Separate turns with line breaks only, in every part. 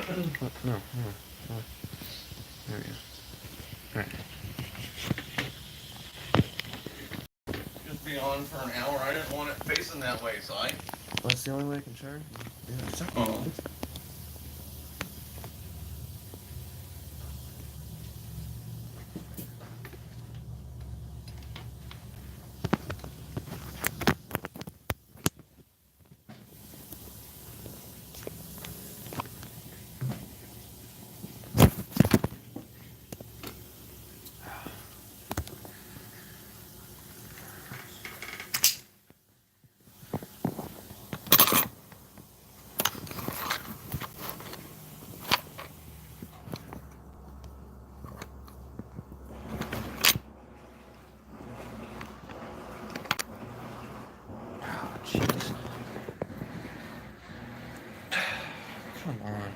No, no, no. There we go. Alright.
Just be on for an hour. I didn't want it facing that way, so I.
Well, that's the only way I can charge. Yeah.
Oh.
Jeez. Come on.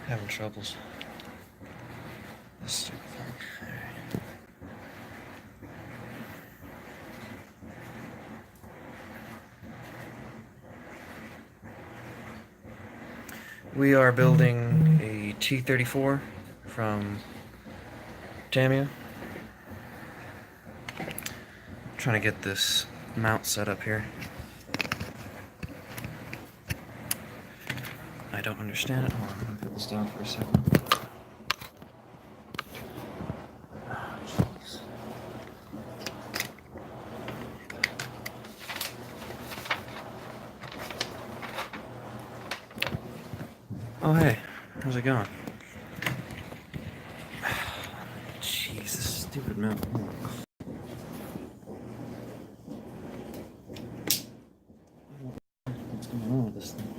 Having troubles. This stupid thing. Alright. We are building a T-34 from Tamiya. Trying to get this mount set up here. I don't understand it. Hold on, I'm gonna put this down for a second. Oh, jeez. Oh, hey, how's it going? Jeez, this stupid mount. Hold on. What's going on with this thing?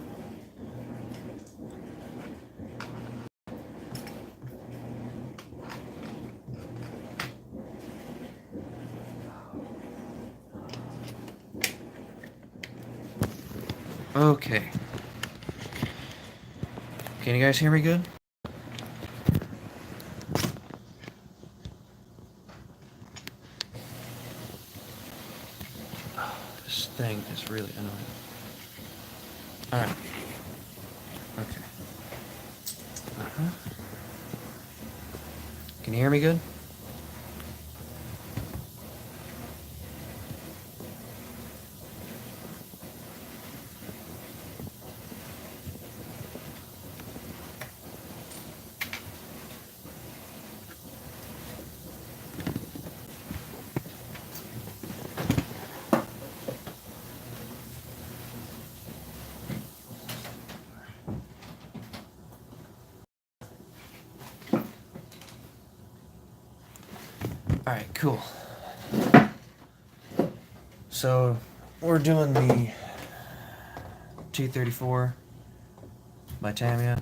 Okay. Can you guys hear me good? Oh, this thing is really annoying. Alright. Okay. Uh-huh. Can you hear me good? Alright, cool. So, we're doing the T-34 by Tamiya.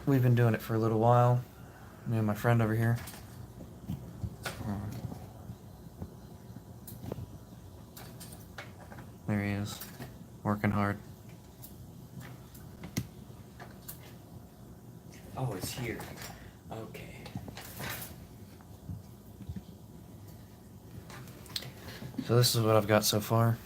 We've been doing it for a little while. Me and my friend over here. There he is, working hard.
Oh, it's here. Okay.
So this is what I've got so far.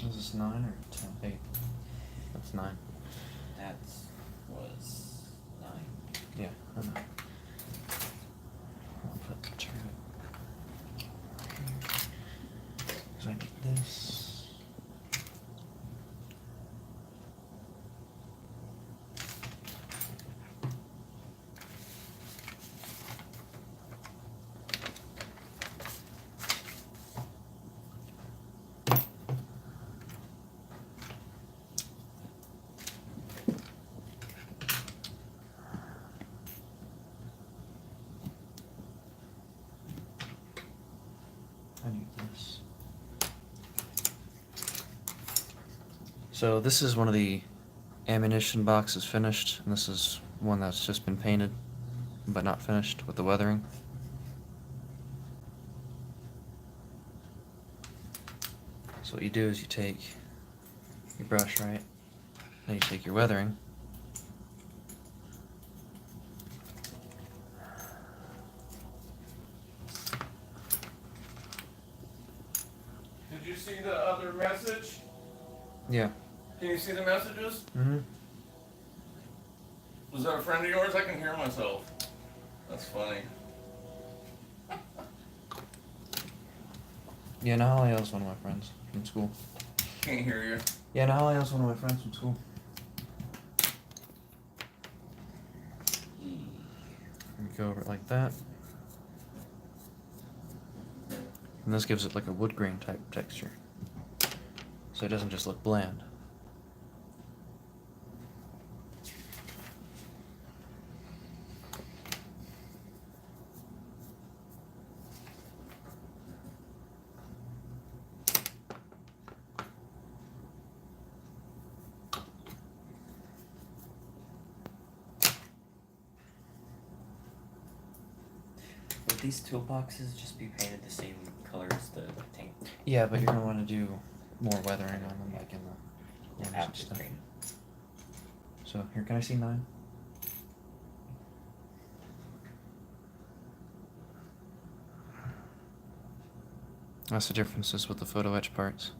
Is this 9 or 10? 8. That's 9.
That was 9.
Yeah, I know. I'll put the turret here. So I need this. I need this. So this is one of the ammunition boxes finished, and this is one that's just been painted but not finished with the weathering. So what you do is you take your brush, right? Then you take your weathering.
Did you see the other message?
Yeah.
Can you see the messages?
Mm-hmm.
Was that a friend of yours? I can hear myself. That's funny.
Yeah, Nahaliel's one of my friends from school.
Can't hear you.
Yeah, Nahaliel's one of my friends from school. You go over it like that. And this gives it like a wood grain type texture. So it doesn't just look bland.
Would these toolboxes just be painted the same color as the tank?
Yeah, but you're gonna want to do more weathering on them, like in the corners and
After
stuff.
green.
So here, can I see 9? That's the differences with the photo etch parts.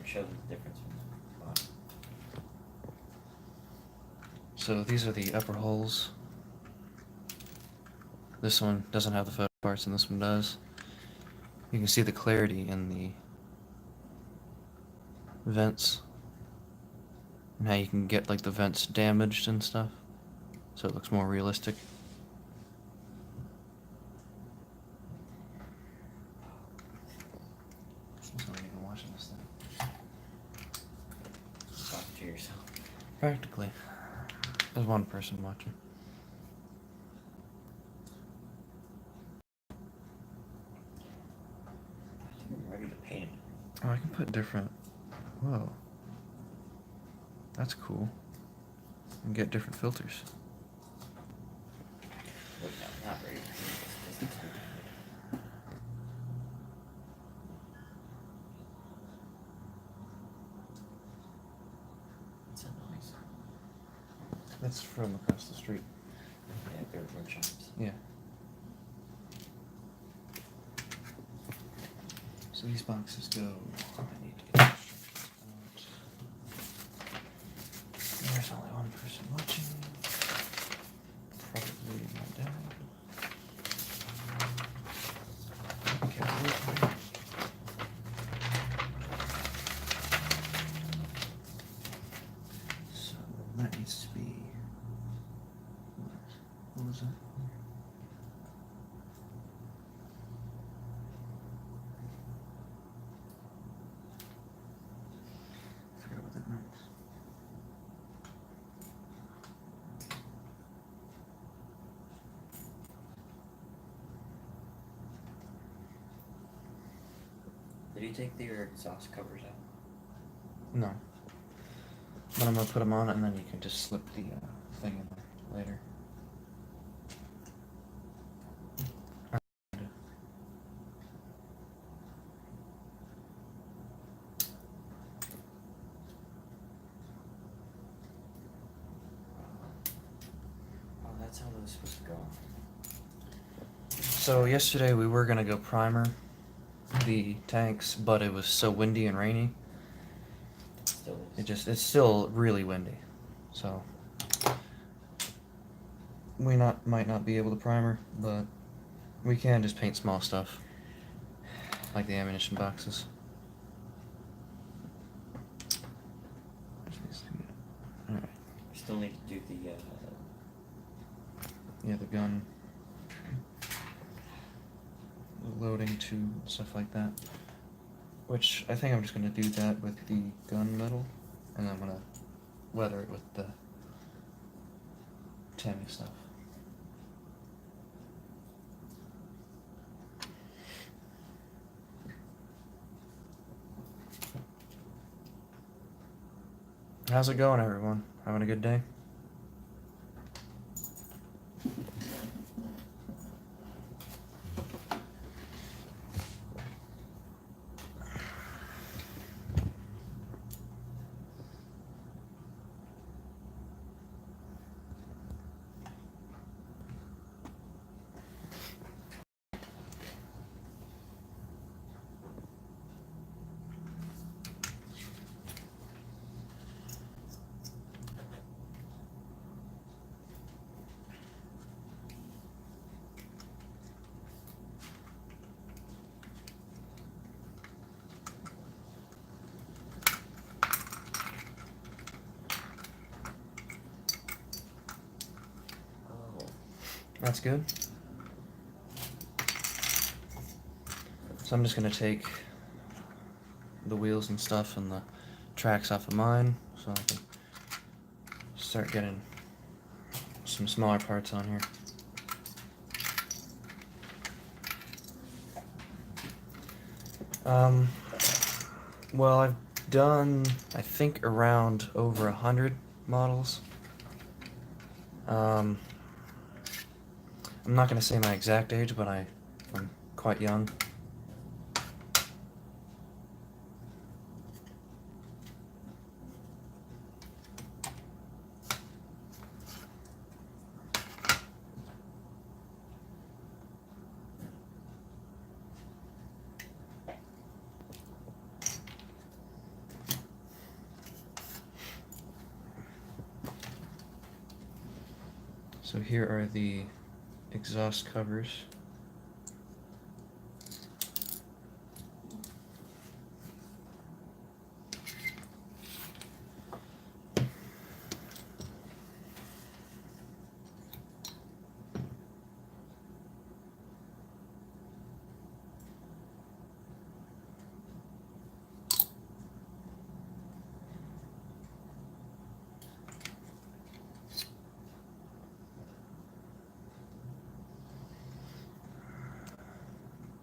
Show them the difference from the bottom.
So these are the upper holes. This one doesn't have the photo parts and this one does. You can see the clarity in the vents. And how you can get like the vents damaged and stuff. So it looks more realistic. Who's not even watching this thing?
Talk to yourself.
Practically. There's one person watching.
I think I'm ready to paint it.
Oh, I can put different. Whoa. That's cool. And get different filters.
Wait, no, not ready to paint it. This doesn't do What's that noise?
That's from across the street.
Yeah, they're workshops.
Yeah. So these boxes go. I need to get the instructions out. There's only one person watching. Probably my dad. Okay, wait, wait. So that needs to be. What was that? I forgot what that meant.
Did you take the exhaust covers out?
No. But I'm gonna put them on, and then you can just slip the thing in there later.
Oh, that's how those supposed to go.
So yesterday we were gonna go primer the tanks, but it was so windy and rainy.
Still is.
It's still really windy, so we might not be able to primer, but we can just paint small stuff like the ammunition boxes. Alright.
Still need to do the
Yeah, the gun. loading tube, stuff like that. Which I think I'm just gonna do that with the gunmetal, and then I'm gonna weather it with the Tamiya stuff. How's it going, everyone? Having a good day?
Oh,
That's good. So I'm just gonna take the wheels and stuff and the tracks off of mine so I can start getting some smaller parts on here. Well, I've done, I think, around over 100 models. I'm not gonna say my exact age, but I'm quite young. So here are the exhaust covers.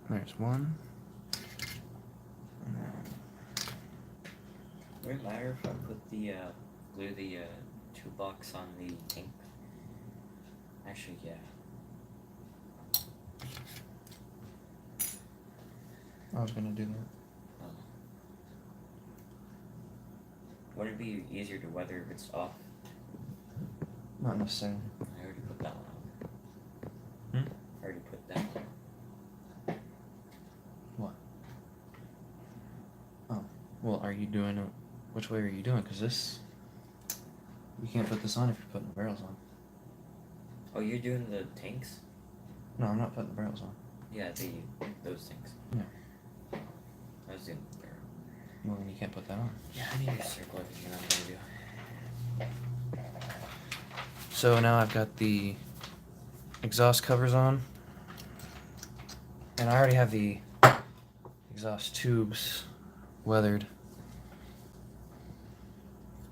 There's one.
would it matter if I put the glue the toolbox on the tank? Actually, yeah.
I was gonna do that.
Would it be easier to weather if it's off?
Not necessarily.
I already put that one on.
Hmm?
I already put that one.
What? Oh, well, are you doing it? Which way are you doing? Because this, you can't put this on if you're putting the barrels on.
Oh, you're doing the tanks?
No, I'm not putting the barrels on.
Yeah, those things.
Yeah.
I was doing the barrel.
Well, then you can't put that on.
Yeah, I need to circle everything I'm gonna do.
So now I've got the exhaust covers on, and I already have the exhaust tubes weathered.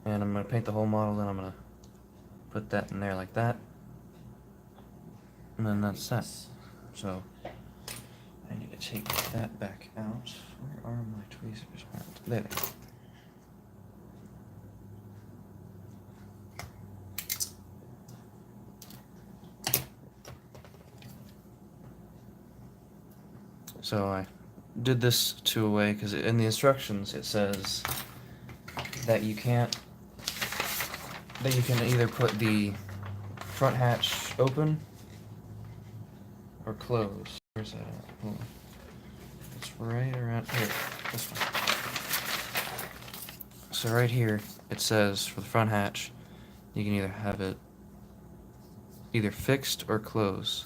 And I'm gonna paint the whole model, then I'm gonna put that in there like that. And then that's that. So I need to take that back out. Where are my tweezers at? There they go. So I did this two away because in the instructions it says that you can either put the front hatch open or closed. Where's that at? Hold on. It's right around here. This one. So right here it says for the front hatch you can either have it either fixed or closed.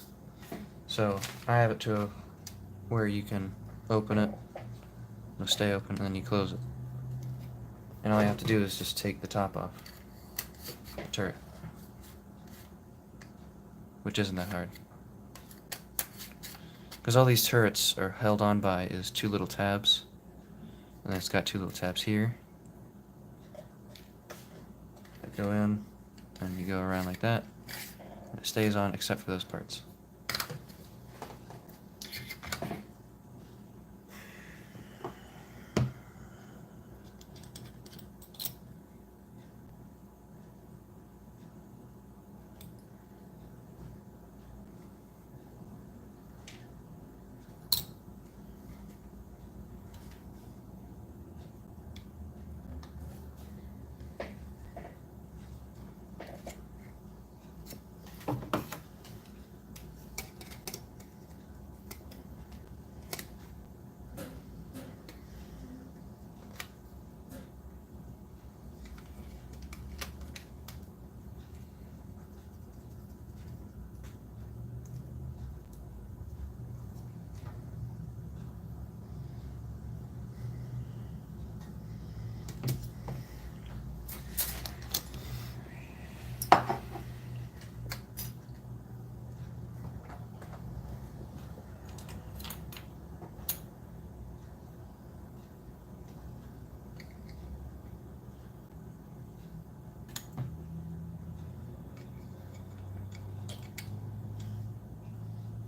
So I have it to where you can open it, it'll stay open, and then you close it. And all you have to do is just take the top off the turret, which isn't that hard. Because all these turrets are held on by is two little tabs. And it's got two little tabs here that go in, and you go around like that. And it stays on except for those parts.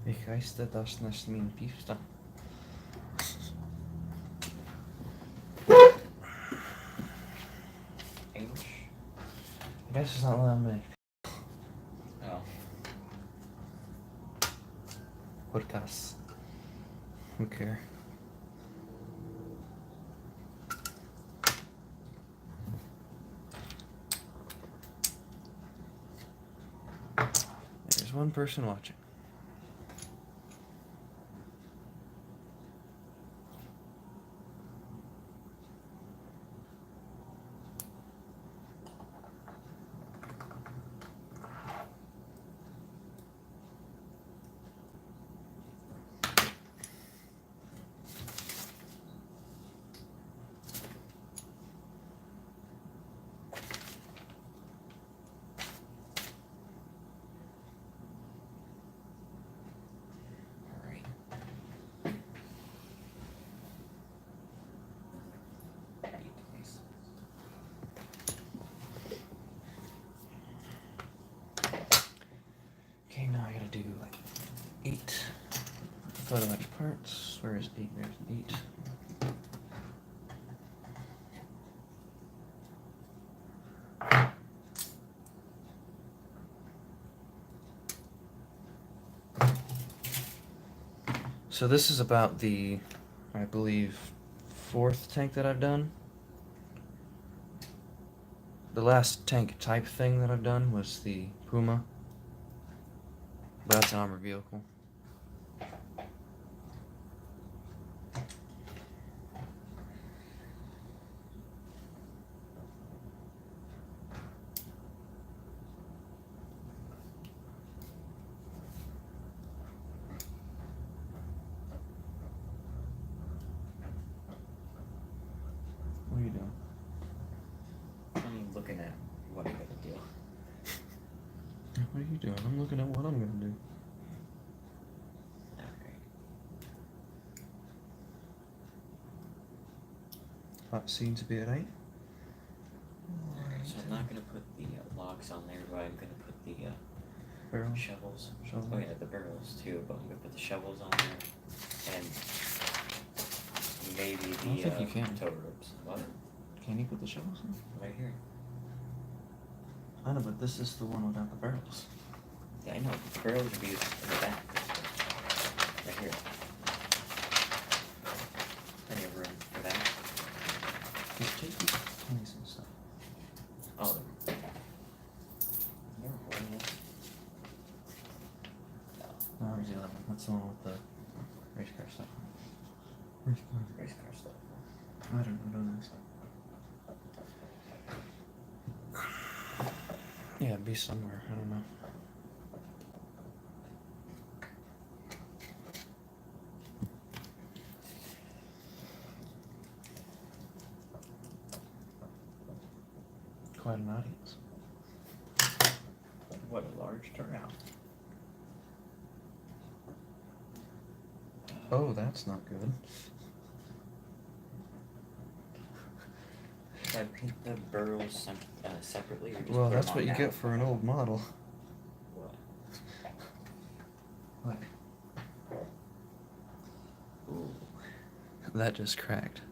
Ich heiße das nicht mein Pista.
English?
I guess it's not allowing me.
Oh.
Podcast. Who care? There's one person watching.
Alright.
Okay, now I gotta do like 8 photo etch parts. Where is 8? There's 8. So this is about the, I believe, 4th tank that I've done. The last tank type thing that I've done was the Puma. But that's an armored vehicle. What are you doing?
I'm looking at what I'm gonna do.
What are you doing? I'm looking at what I'm gonna do.
Alright.
Hot seems to be at 8.
So I'm not gonna put the logs on there, but I'm gonna put the
Barrel.
shovels.
Shovel.
Oh yeah, the barrels too, but I'm gonna put the shovels on there. And maybe
I don't
the
think you can.
tow ropes. What?
Can you put the shovels in?
Right here.
I know, but this is the one without the barrels.
Yeah, I know. The barrels would be in the back. Right here. Plenty of room for that.
Just take these pennies and stuff.
Oh. You're horrible.
No, where's the other one? That's the one with the race car stuff. Race car.
Race car stuff.
I don't know, don't ask. Yeah, it'd be somewhere. I don't know. Quite an audience.
What a large turnout.
Oh, that's not good.
Should I paint the burrows separately, or just
Well,
put
that's
them
what
on
you
now?
get for an old model.
What?
What?
Ooh.
That just cracked.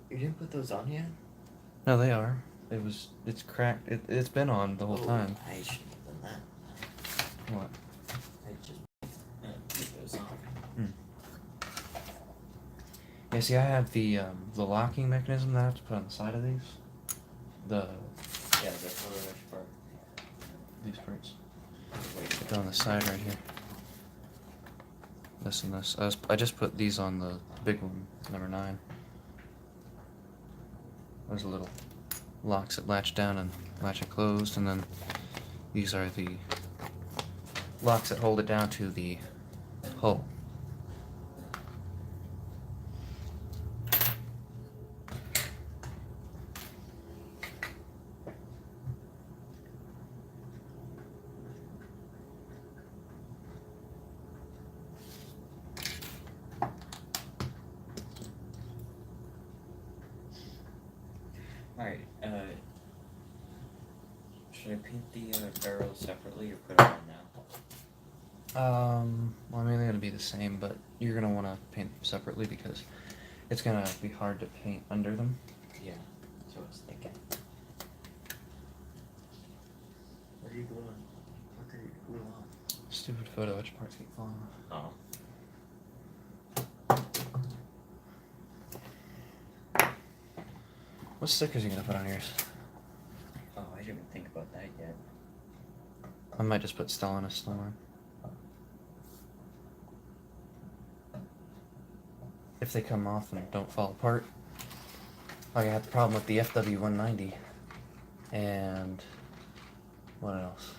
You didn't put those on yet?
No, they are. It's cracked. It's been on the whole time.
I should have done that.
What?
I just put those on.
Yeah, see, I have the locking mechanism that I have to put on the side of these.
Yeah, the photo edge part.
These parts.
Wait,
Put them on the side right here. This and this. I just put these on the big one, number 9. There's a little locks that latch down and latch it closed, and then these are the locks that hold it down to the hull.
Alright, should I paint the barrels separately or put them on now?
Well, I mean, they're gonna be the same, but you're gonna want to paint them separately because it's gonna be hard to paint under them.
Yeah, that's what I was thinking. What are you gluing? What are you gluing on?
Stupid photo etch parts keep falling off.
Oh.
What stickers are you gonna put on yours?
Oh, I didn't even think about that yet.
I might just put Stalinist on. If they come off and don't fall apart. Like I had the problem with the FW190 and what else?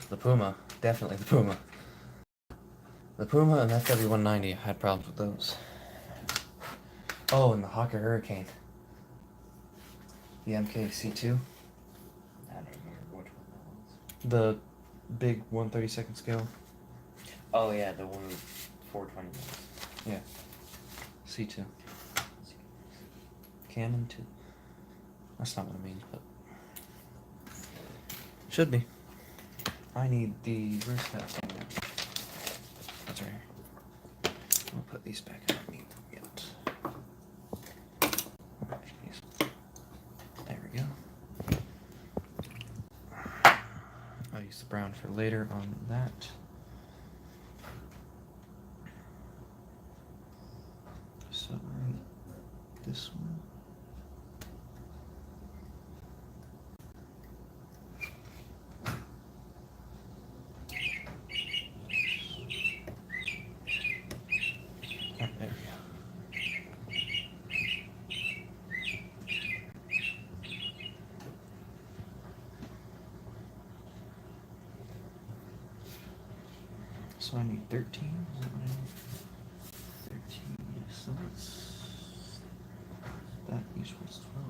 The Puma, definitely the Puma. The Puma and FW190 I had problems with those. Oh, and the Hawker Hurricane. The MKC2.
I don't remember which one that was.
The big 1/32 scale.
Oh yeah, the one with 420 mils.
Yeah. C2. Canon 2. That's not what it means, but should be. I need the where's that thing at? That's right here. I'll put these back. I don't need them yet. There we go. I'll use the brown for later on that. So this one. Oh, there we go. So I need 13. Is that what I need? 13. So that's that equals 12.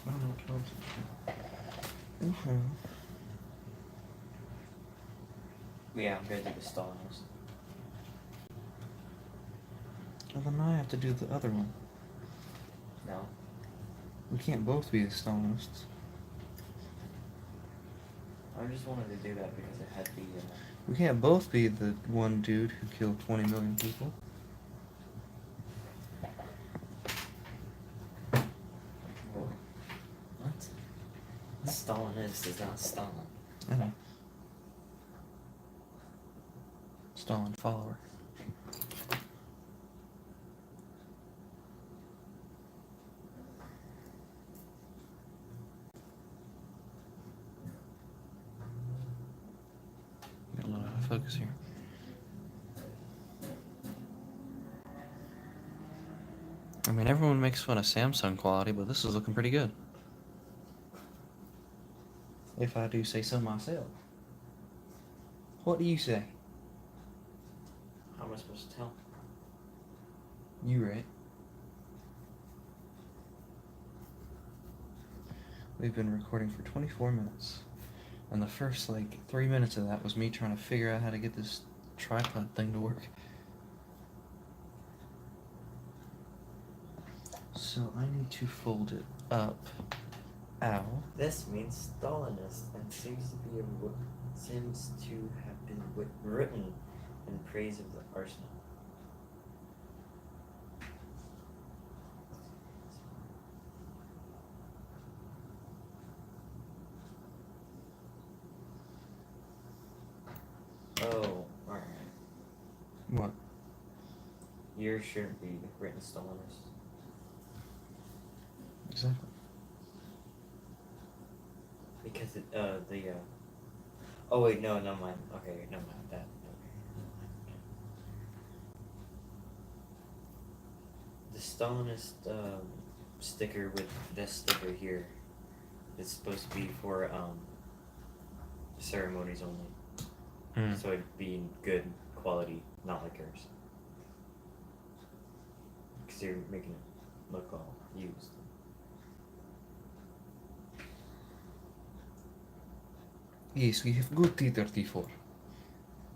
I don't know what 12 is. Mm-hmm.
Yeah, I'm gonna do the Stalinist.
Well, then I have to do the other one.
No?
We can't both be the Stalinists.
I just wanted to do that because it had the,
We can't both be the one dude who killed 20 million people.
Whoa. What? Stalinist is not Stalin.
I know. Stalin follower. Got a little out of focus here. I mean, everyone makes fun of Samsung quality, but this is looking pretty good. If I do say so myself. What do you say?
How am I supposed to tell?
You right. We've been recording for 24 minutes. And the first, like, 3 minutes of that was me trying to figure out how to get this tripod thing to work. So I need to fold it up. Ow.
This means Stalinist and seems to have been written in praise of the arsenal. Oh, alright.
What?
Yours shouldn't be written Stalinist.
Exactly.
Because oh wait, no, never mind. Okay, never mind that. Okay. The Stalinist sticker with this sticker here is supposed to be for ceremonies only. So it'd be good quality, not like yours. Because you're making it look all used.
Yes, we have good T-34.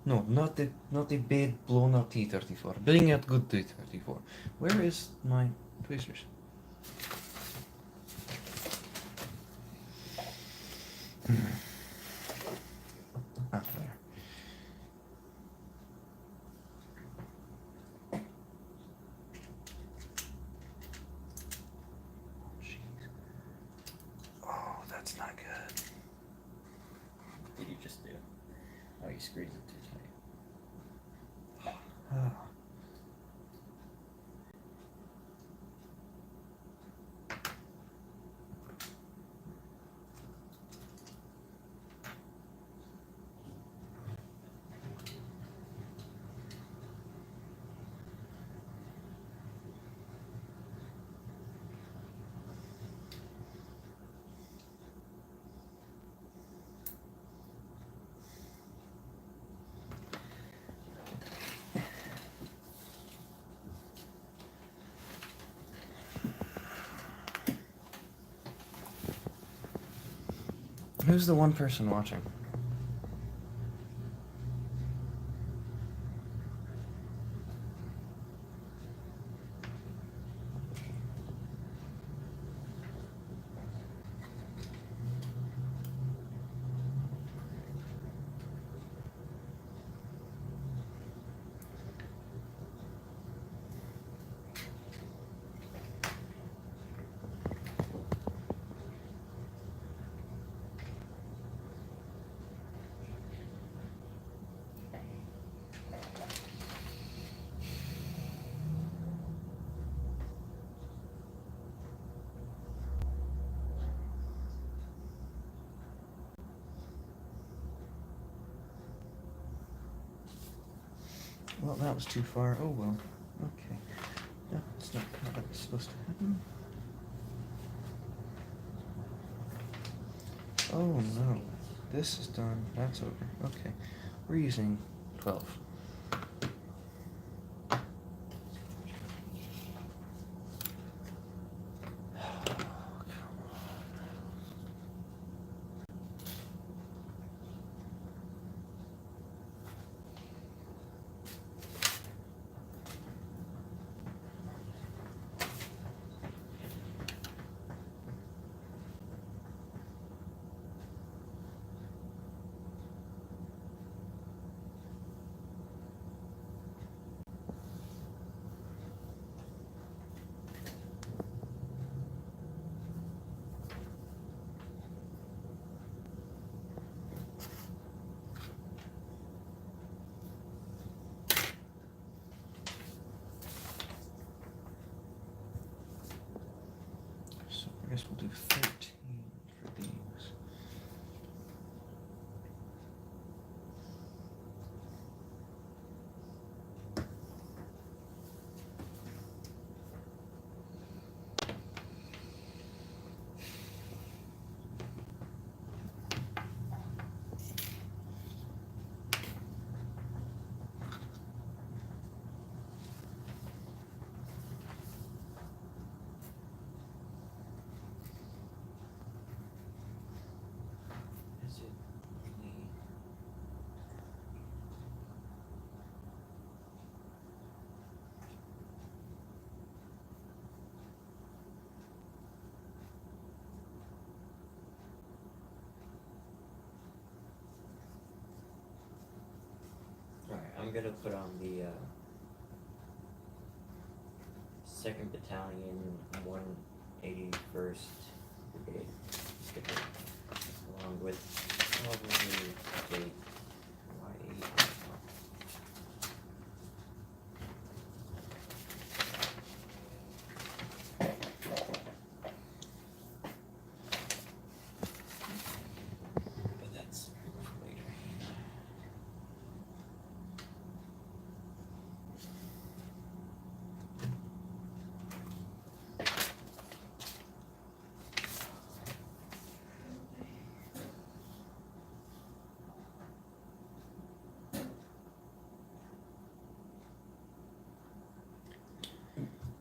No, not the bad blown out T-34. Bring out good T-34. Where is my tweezers? Ah, there. Jeez. Oh, that's not good.
What did you just do? Oh, you squeezed it too tight.
Ah. Who's the one person watching? Well, that was too far. Oh well. Okay. No, it's not how that was supposed to happen. Oh no. This is done. That's over. Okay. We're using 12. So I guess we'll do 13 for these.
gonna put on the 2nd Battalion 181st Brigade sticker, along with probably the Y8. But that's for later.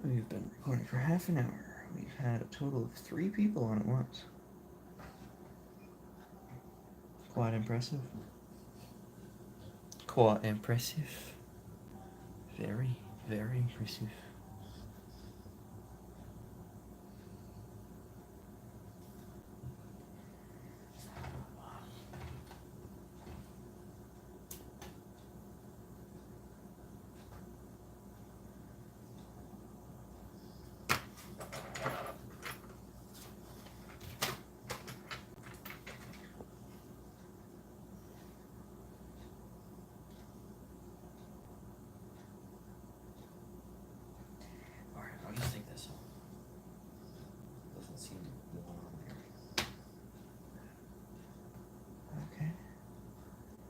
We've been recording for half an hour. We've had a total of 3 people on at once. Quite impressive. Quite impressive. Very, very impressive.
Alright, I'll just take this off. Doesn't seem one on there.
Okay.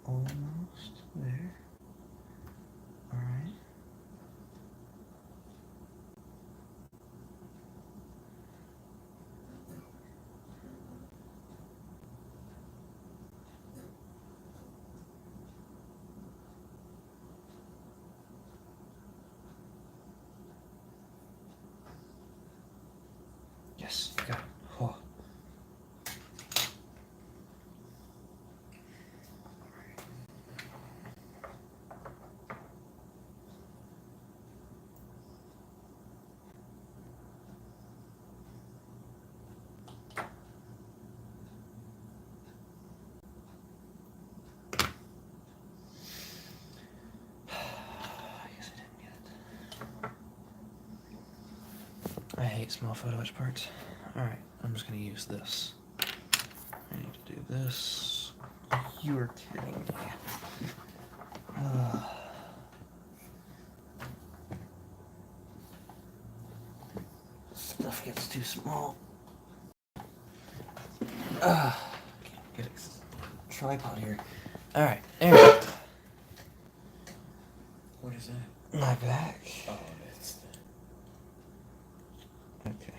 Almost there. Alright. Yes, got it. Oh. I guess I didn't get it. I hate small photo etch parts. Alright, I'm just gonna use this. I need to do this. You're kidding me. Stuff gets too small. Can't get a tripod here. Alright, there we go.
What is that?
My back.
Oh, that's the...
Okay.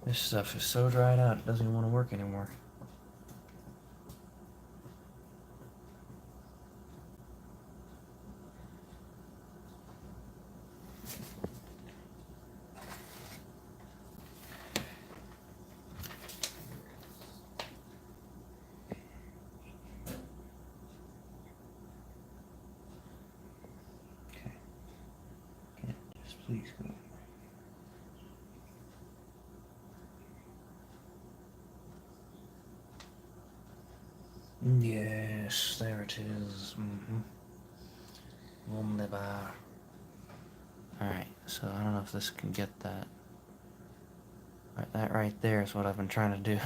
This stuff is so dried out, it doesn't even want to work anymore. Okay. Can't just please go. Yes, there it is. Wunderbar. Alright, so I don't know if this can get that. Right, that right there is what I've been trying to do.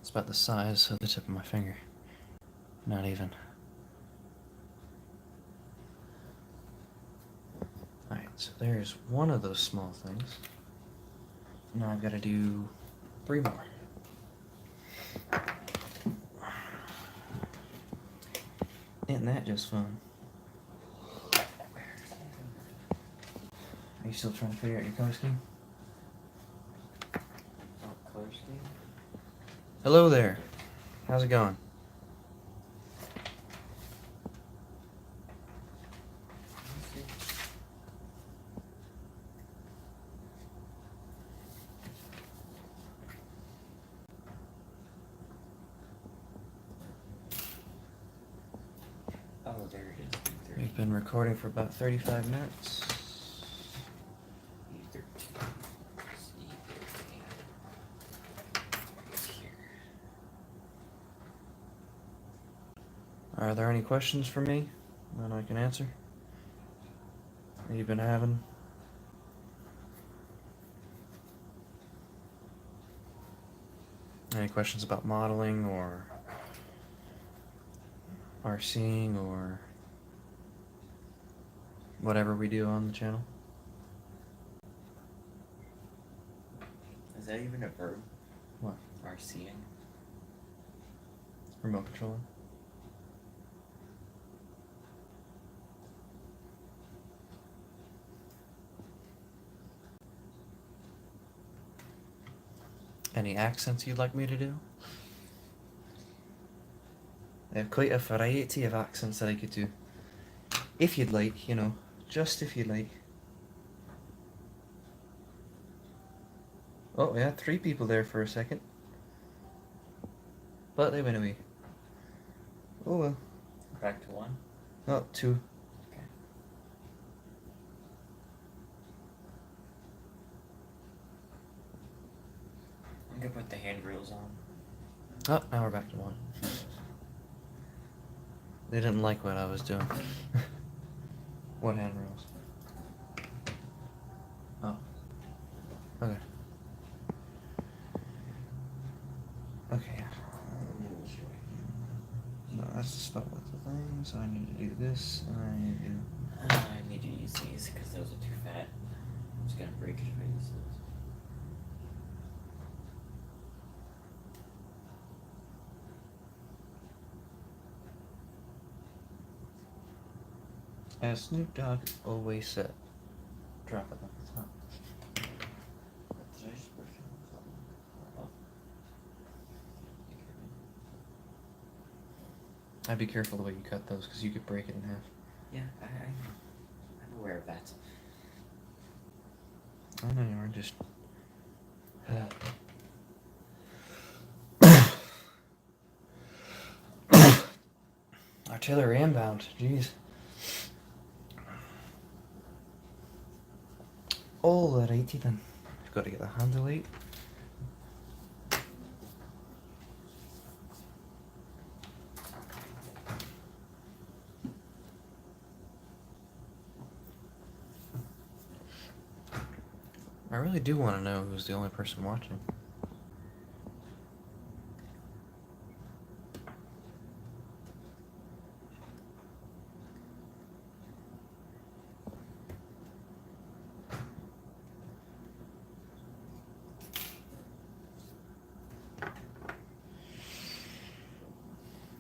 It's about the size of the tip of my finger. Not even. Alright, so there's one of those small things. Now I've got to do 3 more. Isn't that just fun? Are you still trying to figure out your color scheme?
Oh, color scheme?
Hello there. How's it going?
Oh, there it is.
We've been recording for about 35 minutes. Are there any questions for me that I can answer? That you've been having? Any questions about modeling or RCing or whatever we do on the channel?
Is that even a verb?
What?
RCing?
Remote controlling? Any accents you'd like me to do? I have quite a variety of accents that I could do. If you'd like, you know, just if you'd like. Oh, yeah, 3 people there for a second. But they went away. Oh well.
Back to 1?
Oh, 2.
Okay. I'm gonna put the handrails on.
Oh, now we're back to 1. They didn't like what I was doing. What handrails? Oh. Okay. Okay. No, that's the spot with the thing, so I need to do this, and I need to do...
I need to use these because those are too fat. I'm just gonna break it if I use those.
As Snoop Dogg always said, drop it like it's hot.
Did I just break it? Oh.
I'd be careful the way you cut those, because you could break it in half.
Yeah, I'm aware of that.
I know you are, just... Artillery inbound, jeez. Alrighty then. I've got to get the handle out. I really do want to know who's the only person watching.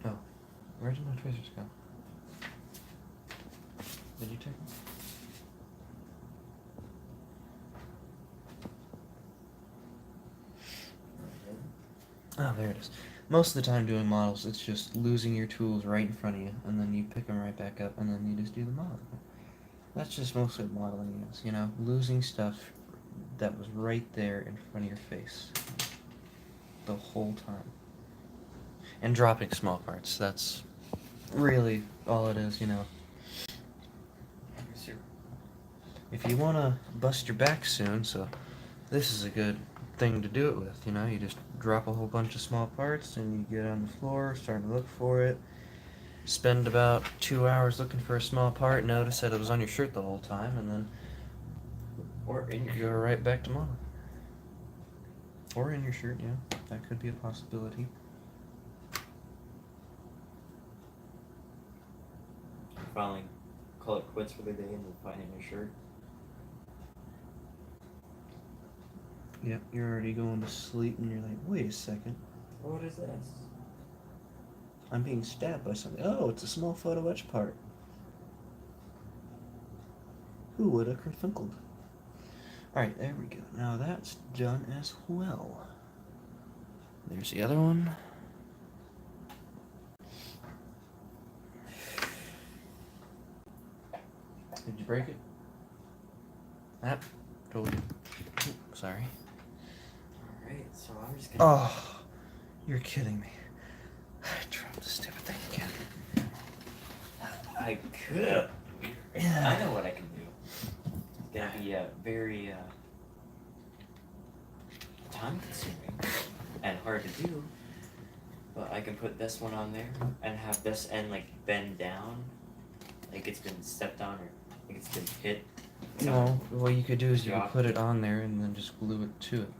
Oh, where did my tweezers go? Did you take them? Oh, there it is. Most of the time doing models, it's just losing your tools right in front of you, and then you pick them right back up, and then you just do the model. That's just mostly what modeling is, you know, losing stuff that was right there in front of your face the whole time. And dropping small parts, that's really all it is, you know. If you want to bust your back soon, so this is a good thing to do it with, you know. You just drop a whole bunch of small parts and you get on the floor, start to look for it, spend about 2 hours looking for a small part, notice that it was on your shirt the whole time, and then
Or in your
go right back to modeling. Or in your shirt, yeah, that could be a possibility.
finally call it quits for the day and then find it in your shirt.
Yep, you're already going to sleep and you're like, wait a second,
What is this?
I'm being stabbed by something. Oh, it's a small photo etch part. Who would have kerfunkled? Alright, there we go. Now that's done as well. There's the other one. Did you break it? Ah, told you. Oop, sorry.
Alright, so I'm just gonna.
Oh, you're kidding me. I dropped the stupid thing again.
I could. I know what I can do. It's gonna be very time consuming and hard to do, But I can put this one on there and have this end like bend down, like it's been stepped on or like it's been hit.
No, what you could do is you could
Drop.
put it on there and then just glue it to it.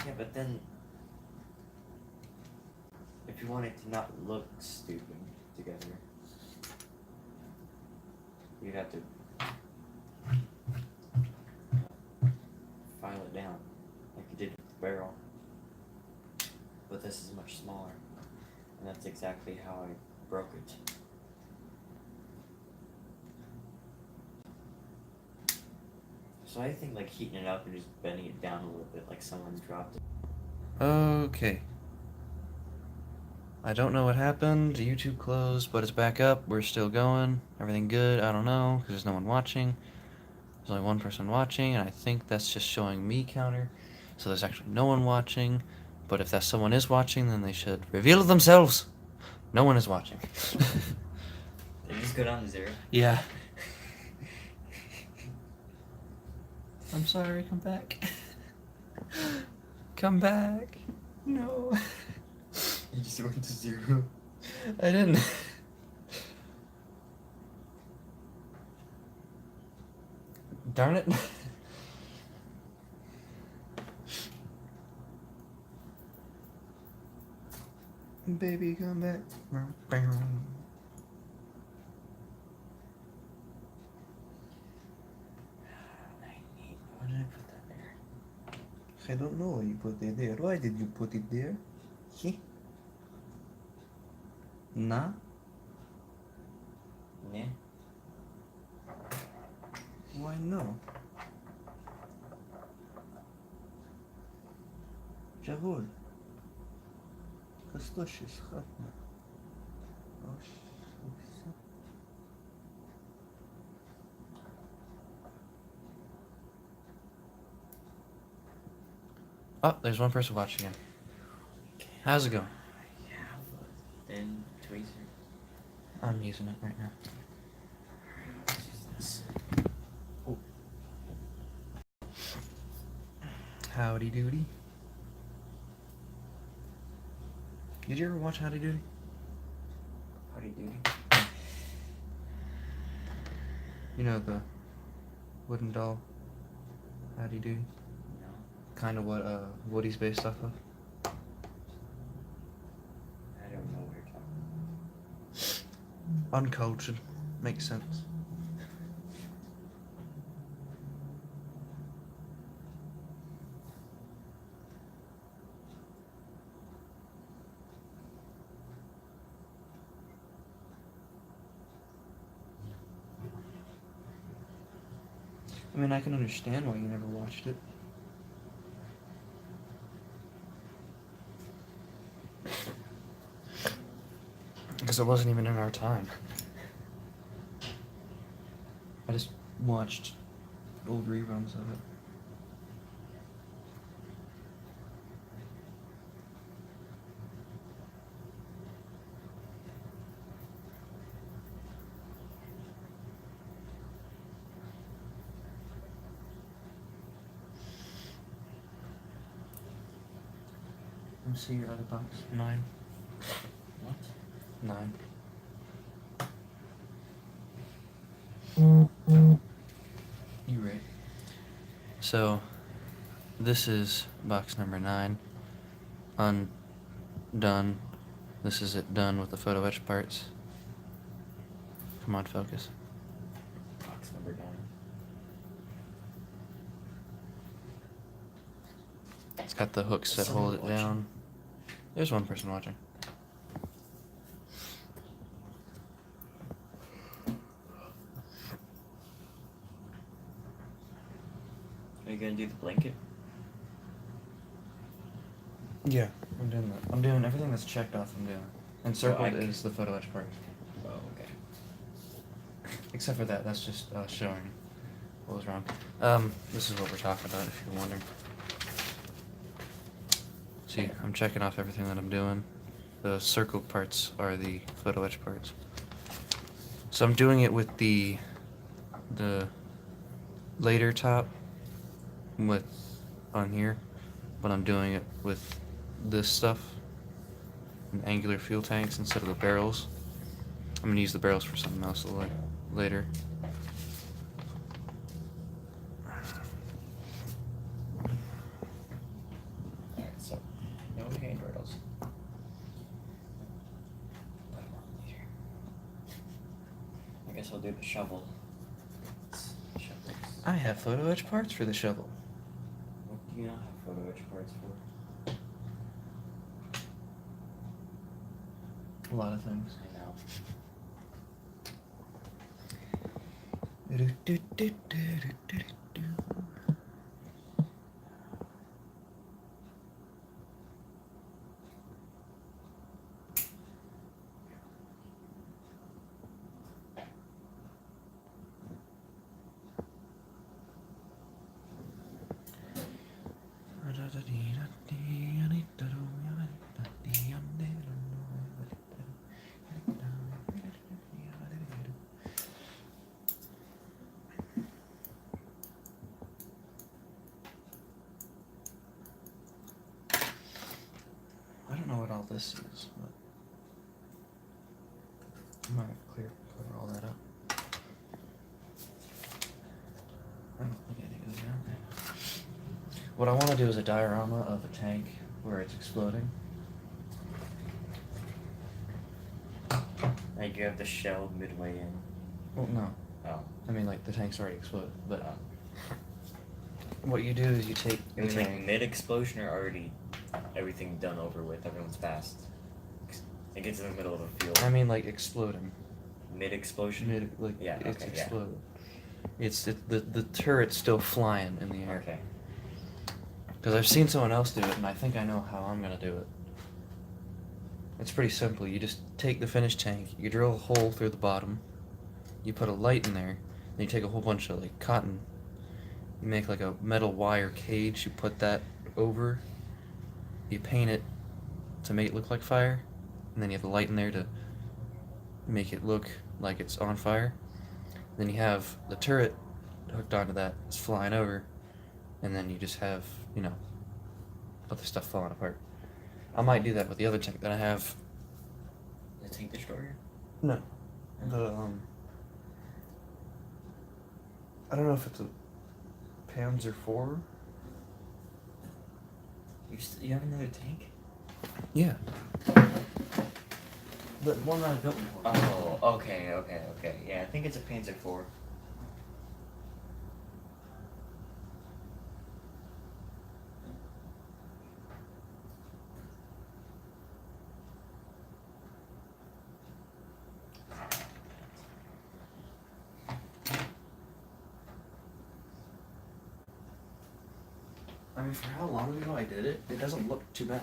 Yeah, but then if you want it to not look stupid together, you have to file it down like you did with the barrel. But this is much smaller, and that's exactly how I broke it. So I think like heating it up and just bending it down a little bit, like someone dropped it.
Okay. I don't know what happened. YouTube closed, but it's back up. We're still going. Everything good? I don't know, because there's no one watching. There's only one person watching, and I think that's just showing me counter. So there's actually no one watching. But if that someone is watching, then they should reveal themselves. No one is watching.
They just go down to 0.
Yeah. I'm sorry, come back. Come back. No.
You just went to 0.
I didn't. Darn it. Baby, come back.
Why did I put that there?
I don't know why you put it there. Why did you put it there? He? Nah?
Yeah.
Why no? Jagol. Kastoshi schatna. Oh, there's one person watching again. How's it going?
Yeah, then tweezer.
I'm using it right now.
Let's use this.
Oh. Howdy Doody. Did you ever watch Howdy Doody?
Howdy doody.
You know the wooden doll Howdy Doody?
No.
Kind of what Woody's based off of.
I don't know what you're talking
Uncultured. Makes sense. I mean, I can understand why you never watched it. Because it wasn't even in our time. I just watched old reruns of it. Let me see your other box. 9.
What?
9. You right. So, this is box number 9. Undone. This is it done with the photo etch parts. Come on, focus.
Box number 9.
It's got the hooks that
Someone
hold it
watching.
down. There's one person watching.
Are you gonna do the blanket?
Yeah, I'm doing that. I'm doing everything that's checked off. I'm doing. And
So I
circled is the photo etch part.
Oh, okay.
Except for that, that's just showing what was wrong. This is what we're talking about, if you're wondering. See, I'm checking off everything that I'm doing. The circled parts are the photo etch parts. So I'm doing it with the later top with on here, but I'm doing it with this stuff and angular fuel tanks instead of the barrels. I'm gonna use the barrels for something else later.
Alright, so no handrails. Put 'em on later. I guess I'll do the shovel. Shovels.
I have photo etch parts for the shovel.
What do you not have photo etch parts for?
A lot of things.
I know.
I don't know what all this is, but I might clear all that up. I don't think any goes down there. What I want to do is a diorama of a tank where it's exploding.
Like you have the shell midway in.
Well, no.
Oh.
I mean, like the tank's already exploded, but
Oh.
what you do is you take
You
the
mean like
tank.
mid-explosion or already everything done over with, everyone's passed? It gets in the middle of a field.
I mean, like exploding.
Mid-explosion?
Like
Yeah,
it's
okay, yeah.
exploded. The turret's still flying in the air.
Okay.
Because I've seen someone else do it, and I think I know how I'm gonna do it. It's pretty simple. You just take the finished tank, you drill a hole through the bottom, you put a light in there, then you take a whole bunch of like cotton, you make like a metal wire cage, you put that over, you paint it to make it look like fire, and then you have the light in there to make it look like it's on fire. Then you have the turret hooked onto that, it's flying over, and then you just have, you know, other stuff falling apart. I might do that with the other tank that I have.
The tank destroyer?
No. The, I don't know if it's a Panzer IV.
You have another tank?
Yeah. The one that I built before.
Oh, okay. Yeah, I think it's a Panzer IV.
I mean, for how long ago I did it, it doesn't look too bad.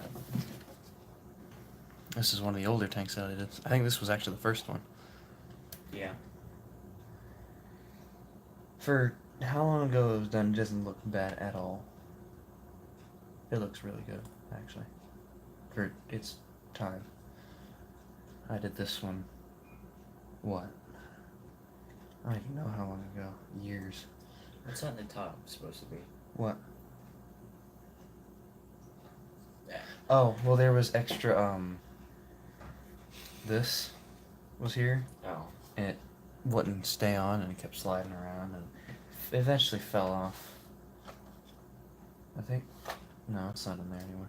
This is one of the older tanks that I did. I think this was actually the first one.
Yeah.
For how long ago it was done, it doesn't look bad at all. It looks really good, actually. For its time. I did this one, what? I don't even know how long ago. Years.
What's on the top supposed to be?
What?
Yeah.
Oh, well there was extra, this was here,
Oh.
and it wouldn't stay on, and it kept sliding around, and eventually fell off. I think. No, it's not in there anymore.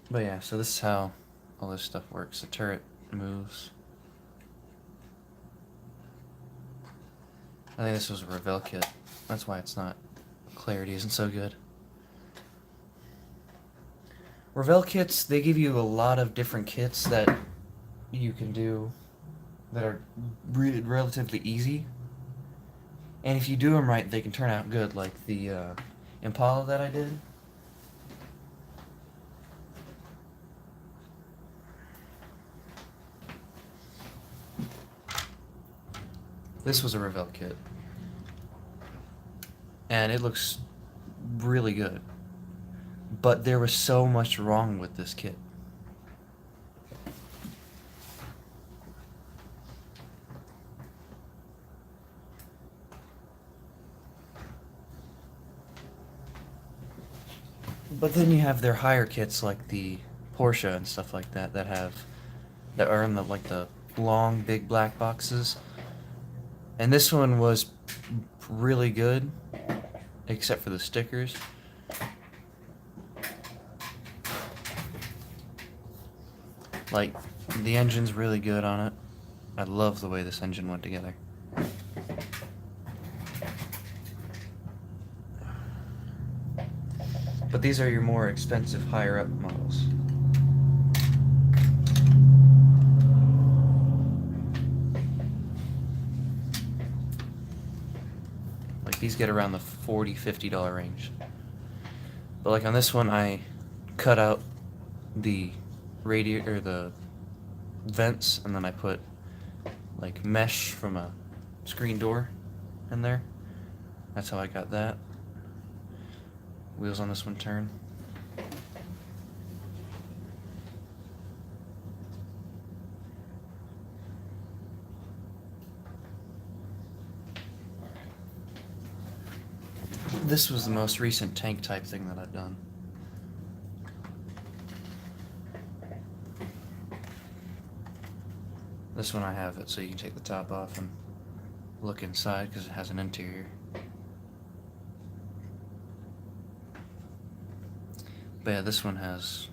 But yeah, so this is how all this stuff works. The turret moves. I think this was a Revell kit. That's why it's not. Clarity isn't so good. Revell kits, they give you a lot of different kits that you can do that are relatively easy. And if you do them right, they can turn out good, like the Impala that I did. This was a Revell kit. And it looks really good. But there was so much wrong with this kit. But then you have their higher kits like the Porsche and stuff like that that are in the long big black boxes. And this one was really good, except for the stickers. Like, the engine's really good on it. I love the way this engine went together. But these are your more expensive, higher up models. Like, these get around the $40, $50 range. But like on this one, I cut out the radiator, or the vents, and then I put like mesh from a screen door in there. That's how I got that. Wheels on this one turn. This was the most recent tank type thing that I've done. This one I have it so you can take the top off and look inside because it has an interior. But yeah, this one has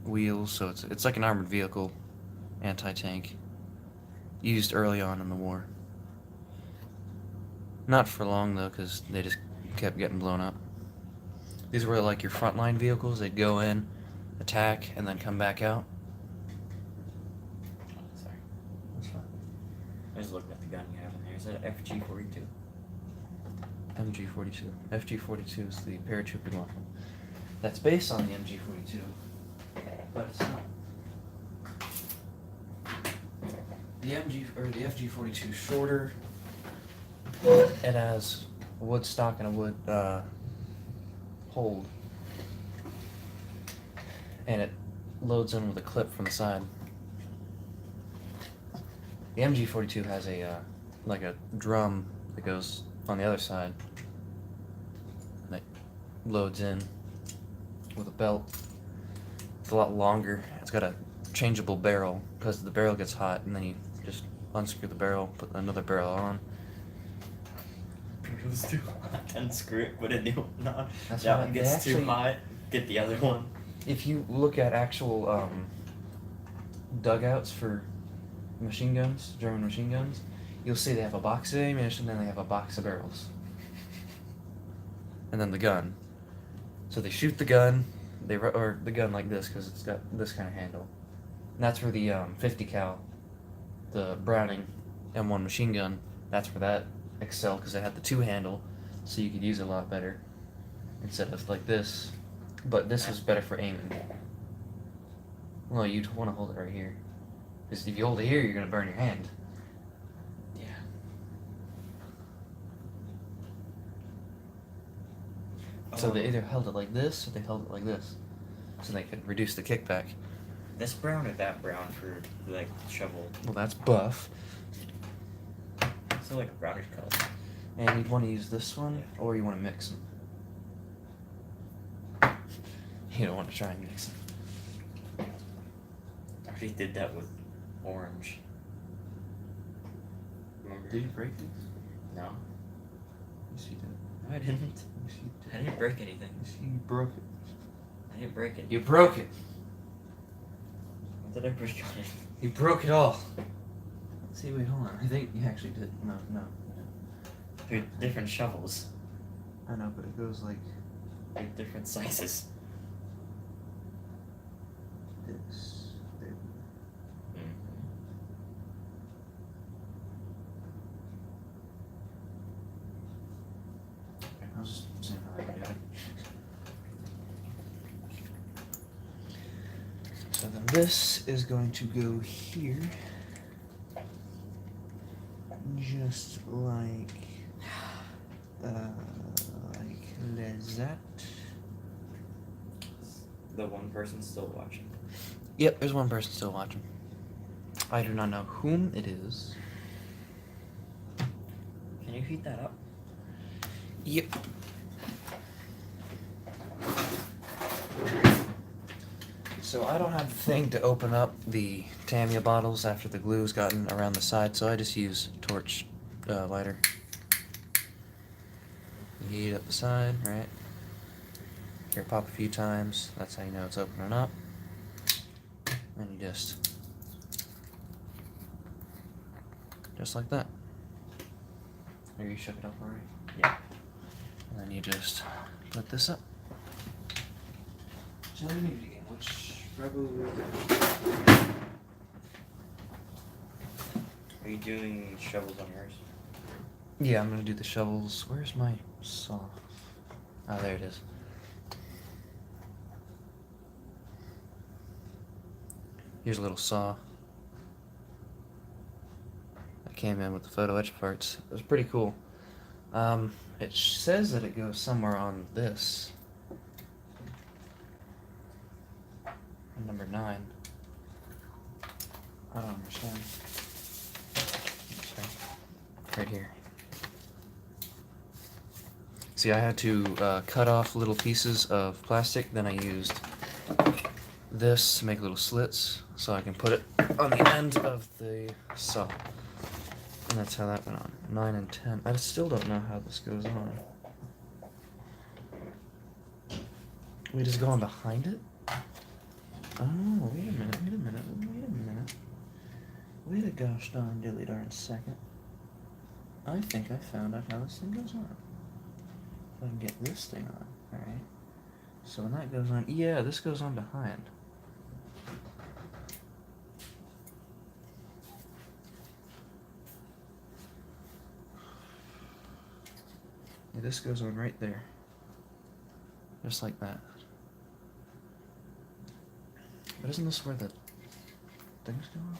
wheels, so it's like an armored vehicle, anti-tank, used early on in the war. Not for long though, because they just kept getting blown up. These were like your frontline vehicles. They'd go in, attack, and then come back out.
Sorry. That's fine. I was looking at the gun you have in there. Is that an FG-42?
MG42. FG42 is the paratrooping one. That's based on the MG42, but it's not. The FG42 is shorter. It has a wood stock and a wood hold, and it loads in with a clip from the side. The MG42 has a like a drum that goes on the other side, and it loads in with a belt. It's a lot longer. It's got a changeable barrel because the barrel gets hot, and then you just unscrew the barrel, put another barrel on.
Barrel's too hot. Unscrew it, put a new one on.
That's
That
why
one
they
gets
actually-
too hot. Get the other one.
If you look at actual dugouts for machine guns, German machine guns, you'll see they have a box of ammunition, then they have a box of barrels, and then the gun. So they shoot the gun, or the gun like this because it's got this kind of handle. And that's where the 50 cal, the Browning M1 machine gun, that's where that excelled because it had the two handle, so you could use it a lot better instead of like this. But this was better for aiming. Well, you'd want to hold it right here, because if you hold it here, you're gonna burn your hand.
Yeah.
So they either held it like this or they held it like this, so they could reduce the kickback.
This brown or that brown for like shovel?
Well, that's buff,
So like a brownish color.
and you'd want to use this one, or you want to mix them. You don't want to try and mix them.
I already did that with orange. Remember?
Did you break these?
No.
Yes, you did.
No, I didn't.
Yes, you
I
did.
didn't break anything.
Yes, you broke it.
I didn't break it.
You broke it.
When did I break it?
You broke it all. See, wait, hold on. I think you actually did. No.
They're different shovels.
I know, but it goes like
They're different sizes.
this. There. I was just saying how I would do it. So then this is going to go here. Just like that.
The one person still watching.
Yep, there's one person still watching. I do not know whom it is.
Can you heat that up?
So I don't have the thing to open up the Tamiya bottles after the glue's gotten around the side, so I just use torch lighter. You heat up the side, right? Here, pop a few times. That's how you know it's opening up. And you just like that. Here, you shook it up already?
Yeah.
And then you just put this up. So we need again, which probably.
Are you doing shovels on yours?
Yeah, I'm gonna do the shovels. Where's my saw? Oh, there it is. Here's a little saw. I came in with the photo etch parts. It was pretty cool. It says that it goes somewhere on this. Number 9. I don't understand. Right here. See, I had to cut off little pieces of plastic, then I used this to make little slits so I can put it on the end of the saw. And that's how that went on. 9 and 10. I still don't know how this goes on. We just go on behind it? Oh, wait a minute. Wait a gosh darn dilly darn second. I think I found out how this thing goes on. If I can get this thing on, alright. So when that goes on, yeah, this goes on behind. Yeah, this goes on right there. Just like that. But isn't this where the things go on?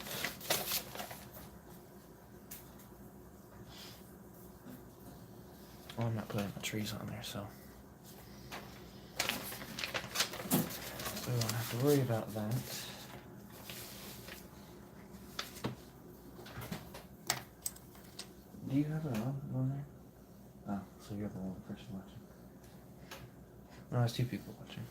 Well, I'm not putting the trees on there, so we don't have to worry about that. Do you have it on there? Oh, so you're the one person watching. No, there's 2 people watching.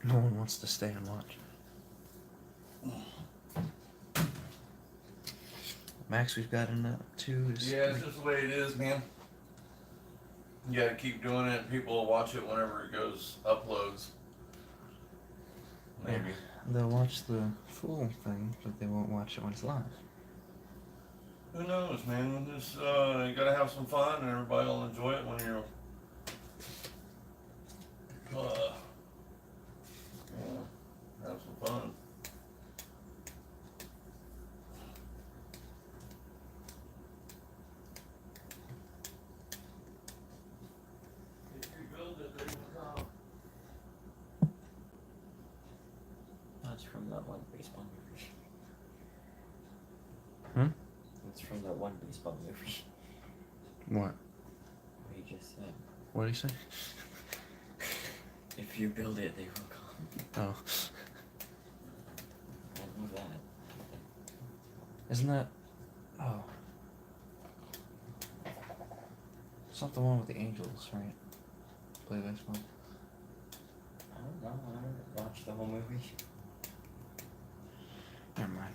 No one wants to stay and watch. Max, we've got enough too.
Yeah, it's just the way it is, man. You gotta keep doing it. People will watch it whenever it goes uploads. Maybe.
They'll watch the full thing, but they won't watch it when it's live.
Who knows, man? Just you gotta have some fun, and everybody will enjoy it when you're. Have some fun. If you build it, they will come.
That's from that one baseball movie.
Hmm?
It's from that one baseball movie.
What?
What you just said.
What did he say?
If you build it, they will come.
Oh.
I know that.
Isn't that... Oh. It's not the one with the Angels, right? Play baseball.
I don't know. I haven't watched the whole movie.
Never mind.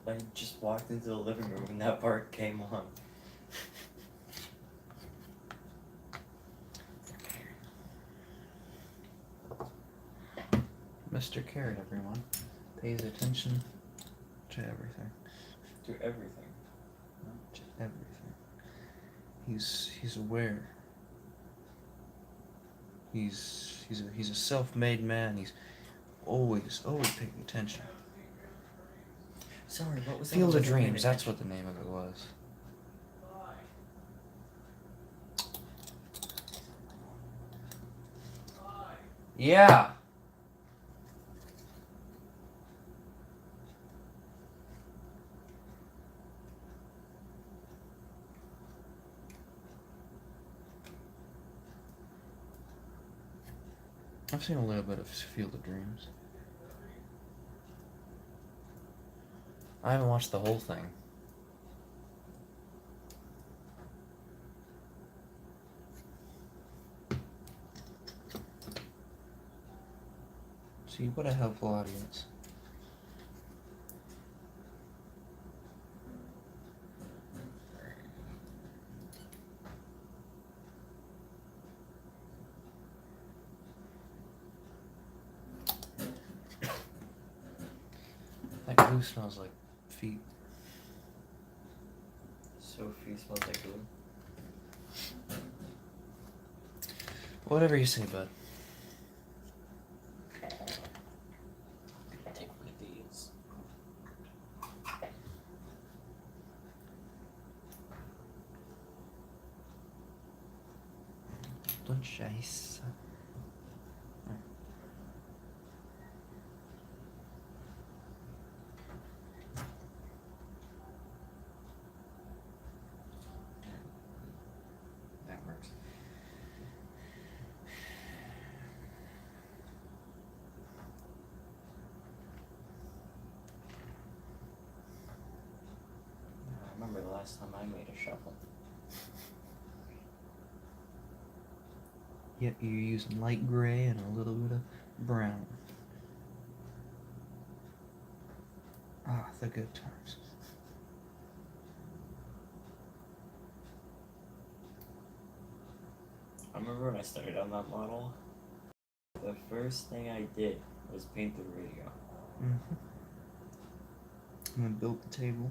I just walked into the living room and that part came on.
Mr. Carrot, everyone, pays attention to everything.
To everything.
To everything. He's aware. He's a self-made man. He's always paying attention.
Sorry, what was that?
Field of Dreams. That's what the name of it was. Yeah. I've seen a little bit of Field of Dreams. I haven't watched the whole thing. See, what a helpful audience. That glue smells like feet.
Sophie smells like glue.
Whatever you say, bud.
Take one of these.
Don't chase.
That works. I remember the last time I made a shuffle.
Yep, you're using light gray and a little bit of brown. Ah, the good times.
I remember when I started on that model, the first thing I did was paint the radio.
Mm-hmm. I'm gonna build the table.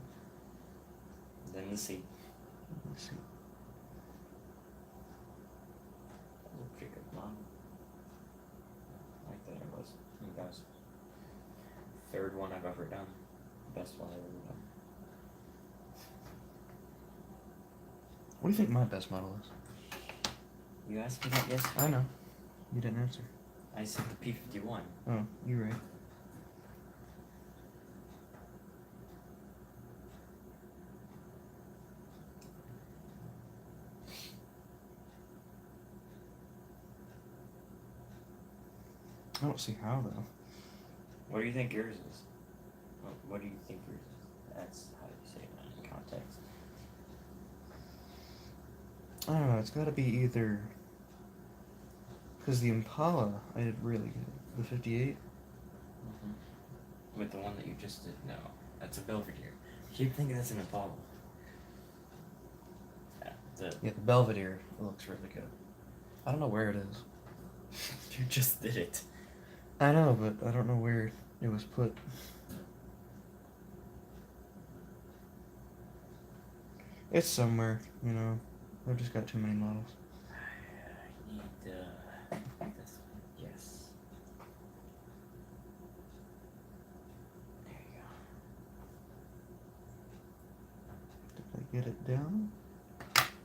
Then the seat.
Let's see.
That was a pretty good model. I like that it was. You guys. Third one I've ever done. Best one I've ever done.
What do you think my best model is?
You asked me that yesterday.
I know. You didn't answer.
I said the P51.
Oh, you're right. I don't see how though.
What do you think yours is? What do you think yours is? That's how you say that in context.
I don't know. It's got to be either because the Impala I did really good. The 58.
Mm-hmm. With the one that you just did? No, that's a Belvedere. Keep thinking that's an Impala.
Yeah, the Belvedere looks really good. I don't know where it is.
You just did it.
I know, but I don't know where it was put. It's somewhere, you know. I've just got too many models.
I need this one. Yes. There you go.
Did I get it down?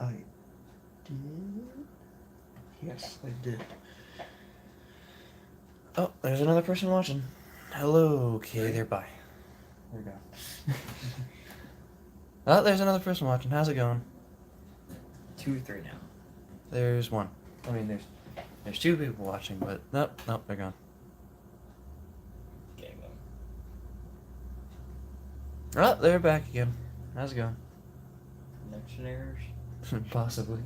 I did. Yes, I did. Oh, there's another person watching. Hello, okay, they're bye. There we go. Oh, there's another person watching. How's it going?
2 or 3 now.
There's one. I mean, there's 2 people watching, but nope, they're gone.
Game them.
Oh, they're back again. How's it going?
Connection errors.
Possibly.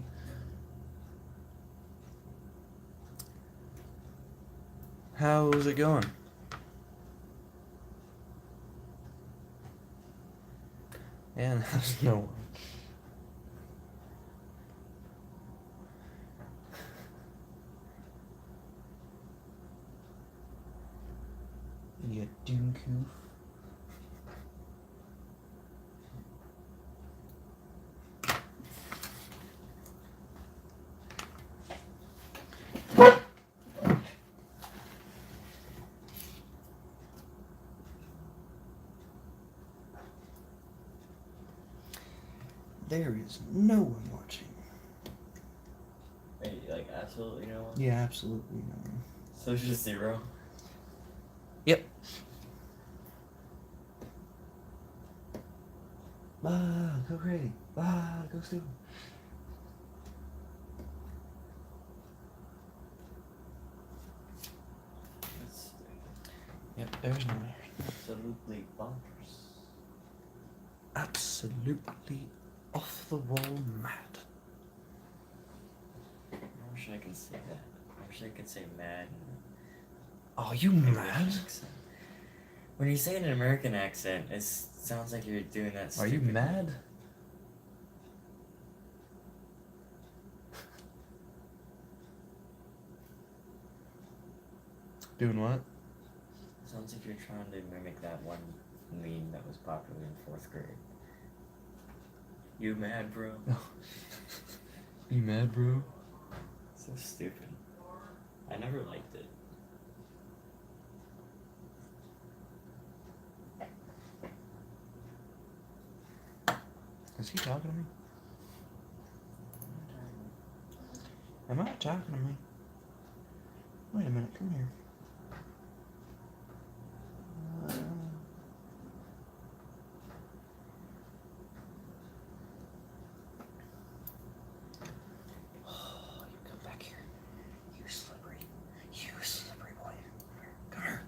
How's it going? And there's no one. You dooncoof. There is no one watching.
Wait, like absolutely no one?
Yeah, absolutely no one.
So it's just 0?
Yep. Go crazy. Go stupid. There's no air.
Absolutely bonkers.
Absolutely off the wall mad.
I wish I could say that. I wish I could say mad.
Are you
in an
mad?
English accent. When you say it in an American accent, it sounds like you're doing that.
Are you
stupid-
mad? Doing what?
Sounds like you're trying to mimic that one meme that was popular in 4th grade. You mad, bro?
You mad, bro?
So stupid. I never liked it.
Is he talking to me? Am I talking to me? Wait a minute, come here. Oh, you come back here. You slippery. You slippery boy. Come here.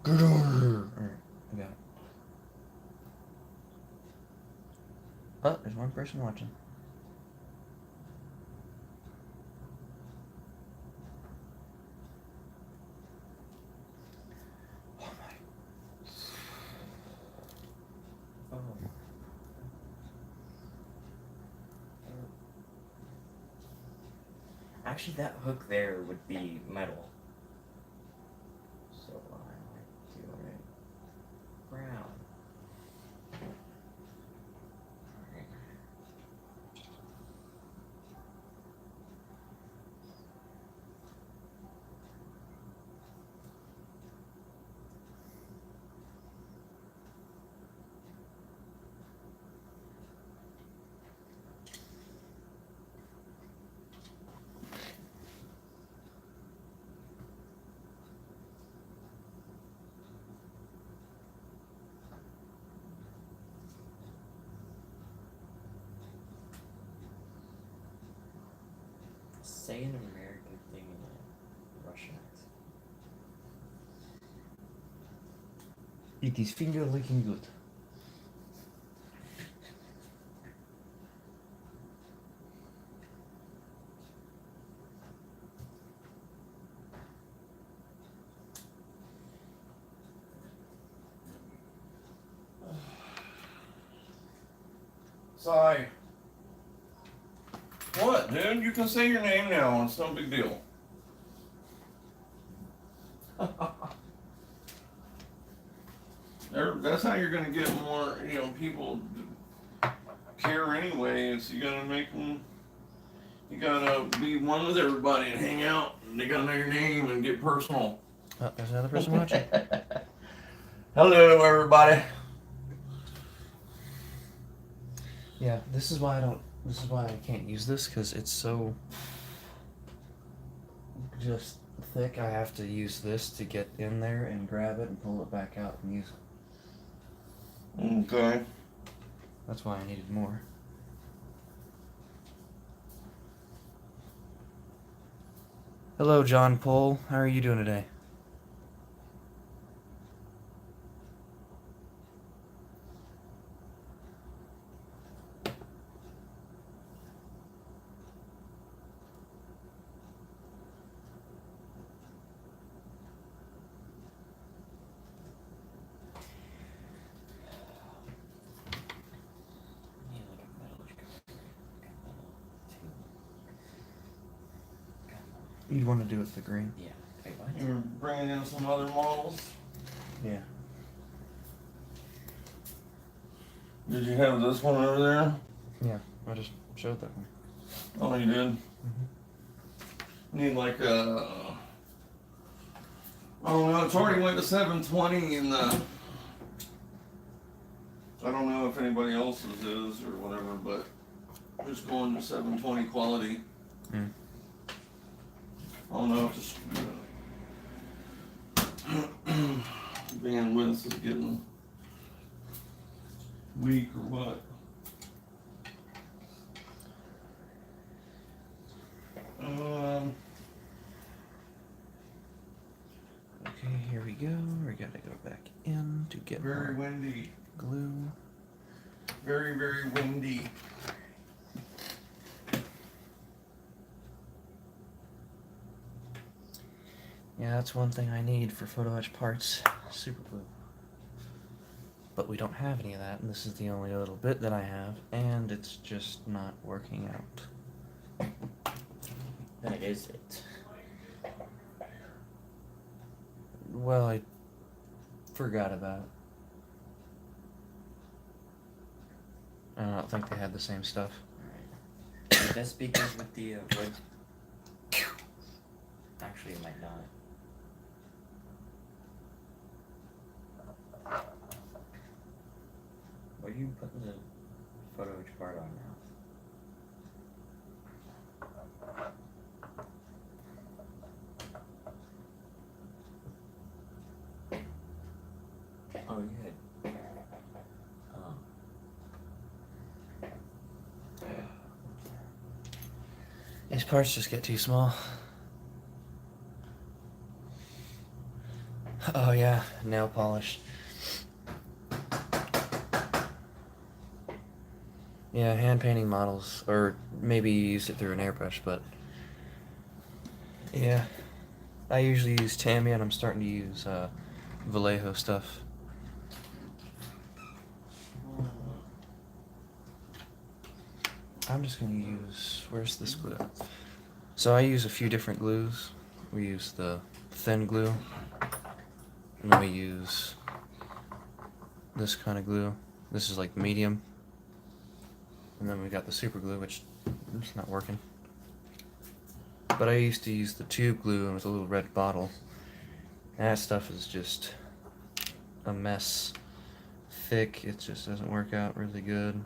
Get over here. Alright, I got it. Oh, there's one person watching. Oh my.
Oh. Actually, that hook there would be metal. So I might do it brown. Alright. Say an American thing in a Russian accent.
It is finger licking good.
Sigh. What, dude? You can say your name now. It's no big deal. That's how you're gonna get more, people to care anyway. Is you gotta make them. You gotta be one with everybody and hang out. And they gotta know your name and get personal.
Oh, there's another person watching.
Hello, everybody.
Yeah, this is why I don't. This is why I can't use this because it's so just thick. I have to use this to get in there and grab it and pull it back out and use it.
Okay.
That's why I needed more. Hello, John Paul. How are you doing today?
Yeah, like a metal cover. Like a metal tube.
You'd want to do it the green.
Yeah. Wait, what?
You're bringing in some other models.
Yeah.
Did you have this one over there?
Yeah. I just showed that one.
Oh, you did.
Mm-hmm.
Need like a. I don't know. It's already went to 720, and I don't know if anybody else's is or whatever, but just going to 720 quality.
Mm.
I don't know if it's bandwidth is getting weak or what.
Okay, here we we go. We gotta go back in to get
Very
more
windy.
glue.
Very, very windy.
Yeah, that's one thing I need for photo etch parts. Super glue. But we don't have any of that, and this is the only little bit that I have, and it's just not working out.
That is it.
Well, I forgot about it. I don't think they had the same stuff.
Alright. Would this be good with the wood? Actually, it might not. What are you putting the photo etch part on now? Oh, you had. Oh.
These parts just get too small. Oh yeah, nail polish. Yeah, hand painting models, or maybe you use it through an airbrush, but yeah, I usually use Tamiya, and I'm starting to use Vallejo stuff. I'm just gonna use, where's this glue? So I use a few different glues. We use the thin glue, and then we use this kind of glue. This is like medium. And then we got the super glue, which it's not working. But I used to use the tube glue with a little red bottle. That stuff is just a mess. Thick, it just doesn't work out really good.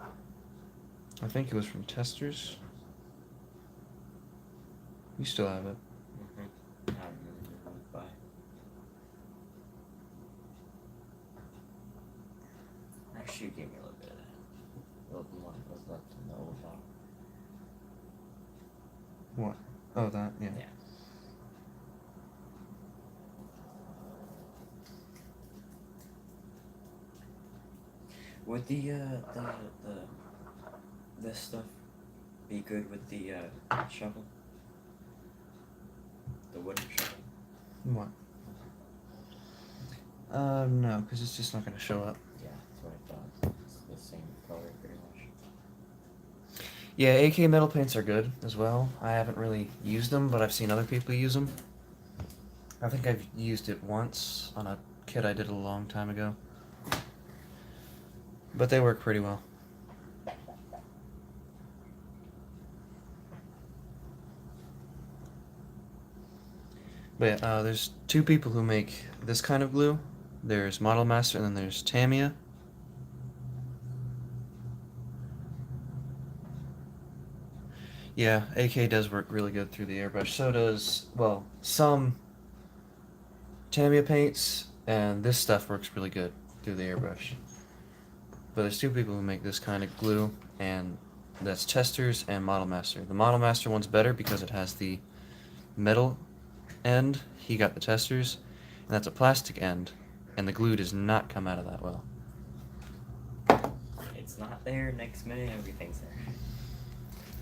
I think it was from Testers. You still have it.
I don't really know what to buy. Actually, you gave me a little bit of that. A little more was left to know about.
What? Oh, that, yeah.
Yeah. Would the this stuff be good with the shovel? The wooden shovel?
What? No, because it's just not going to show up.
Yeah, that's what I thought. It's the same color pretty much.
Yeah, AK metal paints are good as well. I haven't really used them, but I've seen other people use them. I think I've used it once on a kit I did a long time ago. But they work pretty well. But yeah, there's two people who make this kind of glue. There's Model Master and then there's Tamiya. Yeah, AK does work really good through the airbrush. So does, well, some Tamiya paints, and this stuff works really good through the airbrush. But there's two people who make this kind of glue, and that's Testers and Model Master. The Model Master one's better because it has the metal end. He got the Testers, and that's a plastic end, and the glue does not come out of that well.
It's not there, next minute everything's there.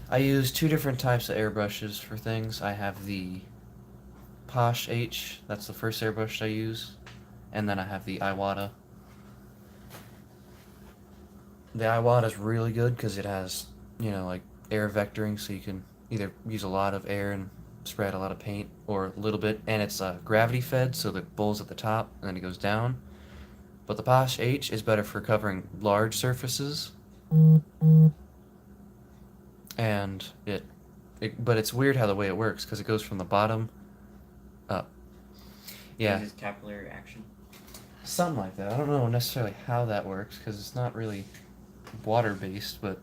I use two different types of airbrushes for things. I have the Posh H, that's the first airbrush I use, and then I have the Iwata. The Iwata is really good because it has, you know, like air vectoring, so you can either use a lot of air and spread a lot of paint, or a little bit, and it's gravity fed, so the bowl's at the top and then it goes down. But the Posh H is better for covering large surfaces. And but it's weird how the way it works, because it goes from the bottom up. Yeah.
Uses capillary action.
Something like that. I don't know necessarily how that works, because it's not really water based, but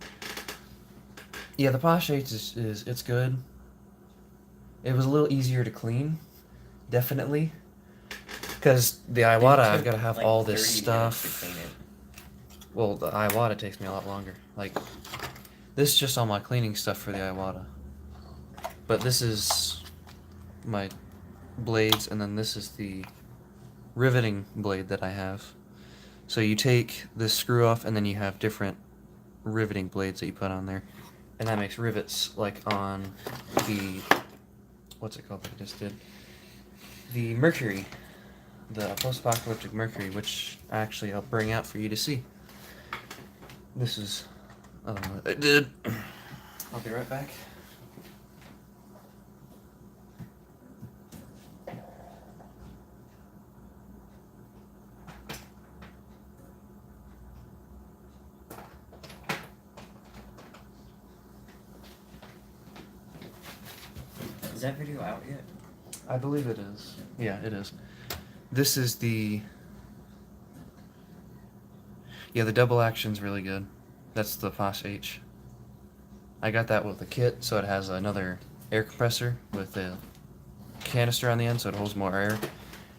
yeah, the Posh H is it's good. It was a little easier to clean, definitely, because the Iwata, I've got to have
like
all this
30 minutes
stuff.
to clean it.
Well, the Iwata takes me a lot longer. Like, this is just all my cleaning stuff for the Iwata. But this is my blades, and then this is the riveting blade that I have. So you take this screw off, and then you have different riveting blades that you put on there, and that makes rivets like on the, what's it called that I just did? The Mercury, the post-apocalyptic Mercury, which actually I'll bring out for you to see. This is what I did. I'll be right back.
Is that video out yet?
I believe it is. Yeah, it is. This is the... Yeah, the double action's really good. That's the Foss H. I got that with the kit, so it has another air compressor with a canister on the end, so it holds more air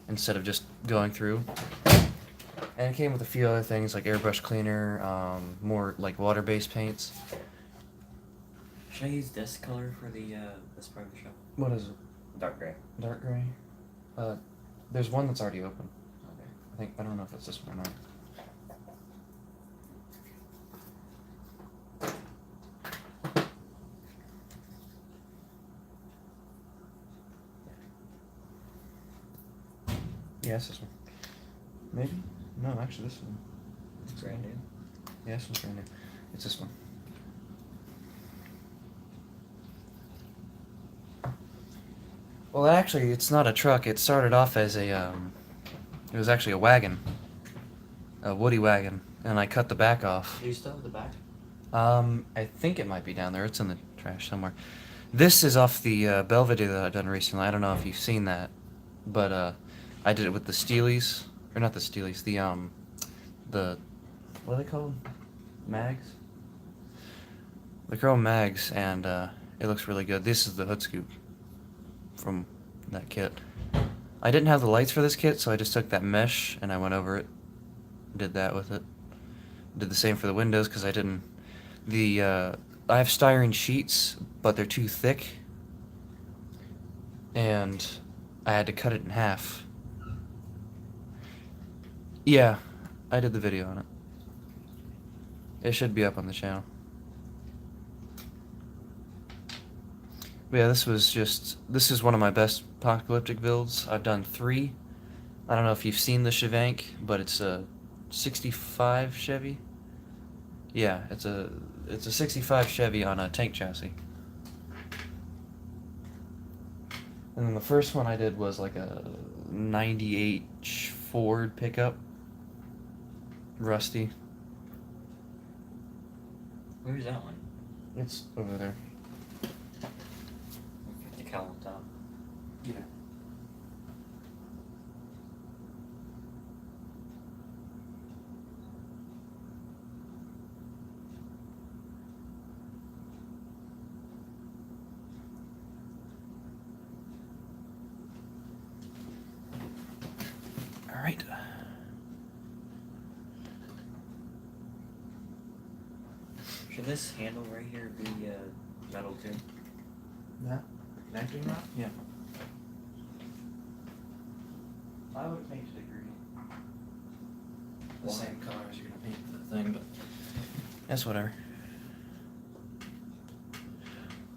instead of just going through. And it came with a few other things like airbrush cleaner, more like water-based paints.
Should I use this color for the this part of the show?
What is it?
Dark gray.
Dark gray? There's one that's already open.
Okay.
I don't know if it's this one or not. Yeah, it's this one. Maybe? No, actually this one.
It's brand new.
Yeah, this one's brand new. It's this one. Well, actually, it's not a truck. It started off as a, it was actually a wagon. A woody wagon. And I cut the back off.
Do you still have the back?
I think it might be down there. It's in the trash somewhere. This is off the Belvedere that I've done recently. I don't know if you've seen that, but I did it with the Steelies, or not the Steelies, the what are they called? Mags. The chrome mags, and it looks really good. This is the hood scoop from that kit. I didn't have the lights for this kit, so I just took that mesh and I went over it. Did that with it. Did the same for the windows because I didn't. I have styrene sheets, but they're too thick, and I had to cut it in half. Yeah, I did the video on it. It should be up on the channel. But yeah, this is one of my best apocalyptic builds. I've done 3. I don't know if you've seen the Chevank, but it's a 65 Chevy. Yeah, it's a 65 Chevy on a tank chassis. And then the first one I did was like a 98 Ford pickup. Rusty.
Where's that one?
It's over there.
50 cal on top.
Yeah. All right.
Should this handle right here be metal too?
That connecting that? Yeah. I would paint it green. The
Why?
same color as you're gonna paint the thing, but that's whatever.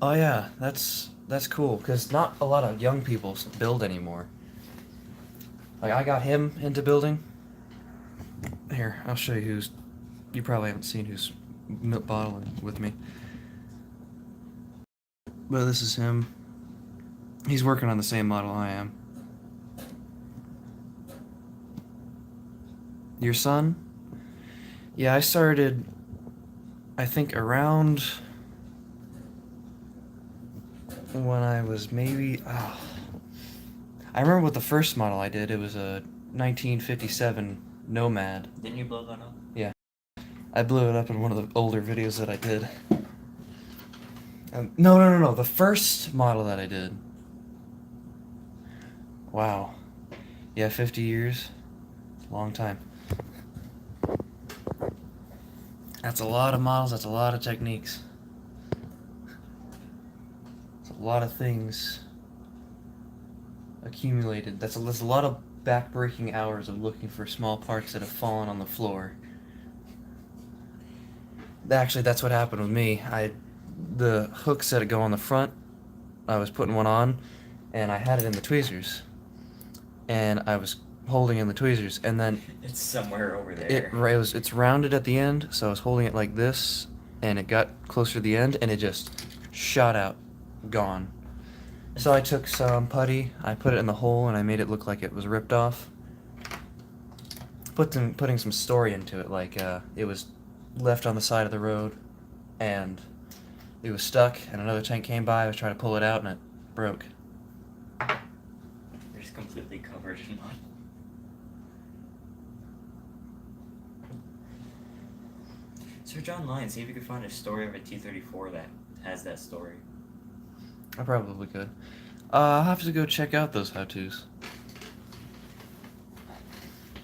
Oh yeah, that's cool because not a lot of young people build anymore. Like I got him into building. Here, I'll show you who's. You probably haven't seen who's bottling with me. But this is him. He's working on the same model I am. Your son? Yeah, I started, I think, around when I was maybe. I remember what the first model I did. It was a 1957 Nomad.
Didn't you blow that up?
Yeah. I blew it up in one of the older videos that I did. No. The first model that I did. Wow. Yeah, 50 years. It's a long time. That's a lot of models. That's a lot of techniques. It's a lot of things accumulated. There's a lot of back-breaking hours of looking for small parts that have fallen on the floor. Actually, that's what happened with me. The hooks that go on the front, I was putting one on, and I had it in the tweezers, and I was holding in the tweezers, and then
It's somewhere over there.
it's rounded at the end, so I was holding it like this, and it got closer to the end, and it just shot out, gone. So I took some putty, I put it in the hole, and I made it look like it was ripped off. Putting some story into it, like it was left on the side of the road, and it was stuck, and another tank came by. I was trying to pull it out, and it broke.
You're just completely covered in mud. Search online, see if you can find a story of a T-34 that has that story.
I probably could. I'll have to go check out those how-tos.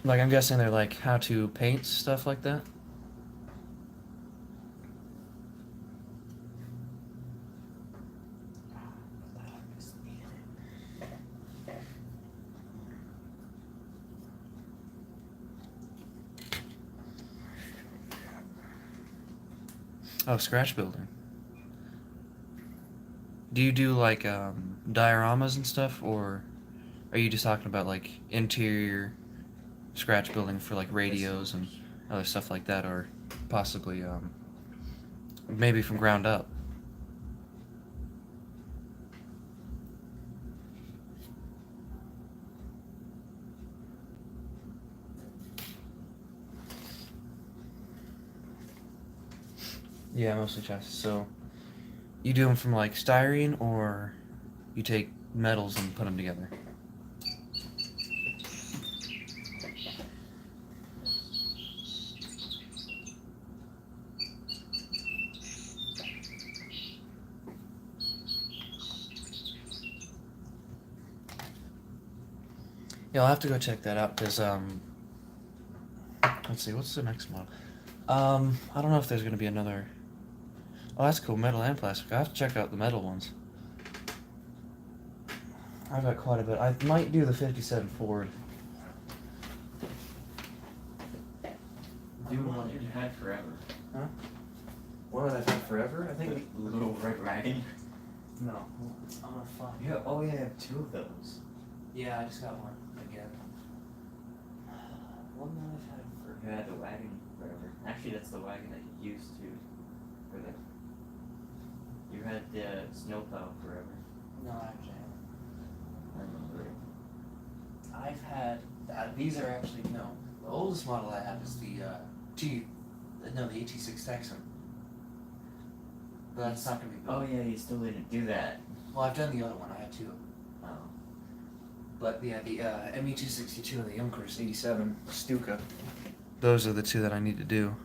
Like, I'm guessing they're like how to paint, stuff like that? Oh, scratch building. Do you do like dioramas and stuff, or are you just talking about like interior scratch building for like radios and other stuff like that, or possibly maybe from ground up? Yeah, mostly chassis. So you do them from like styrene, or you take metals and put them together? Yeah, I'll have to go check that out because let's see, what's the next model? I don't know if there's gonna be another. Oh, that's cool, metal and plastic. I have to check out the metal ones. I've got quite a bit. I might do the 57 Ford.
Do one you've had forever.
Huh? What have I had forever? I think.
The little red wagon.
No, I'm gonna find.
Yeah, oh yeah, I have two of those.
Yeah, I just got one again. One that I've had for.
You had the wagon forever. Actually, that's the wagon that you used to. For the. You had the snowplow forever.
No, actually,
I remember it.
I've had. These are actually no. The oldest model I have is the the AT6 Texan. But that's not gonna be.
Oh yeah, you still didn't do that.
Well, I've done the other one. I had two.
Oh.
But yeah, the ME262 and the Yonkers 87 Stuka. Those are the two that I need to do.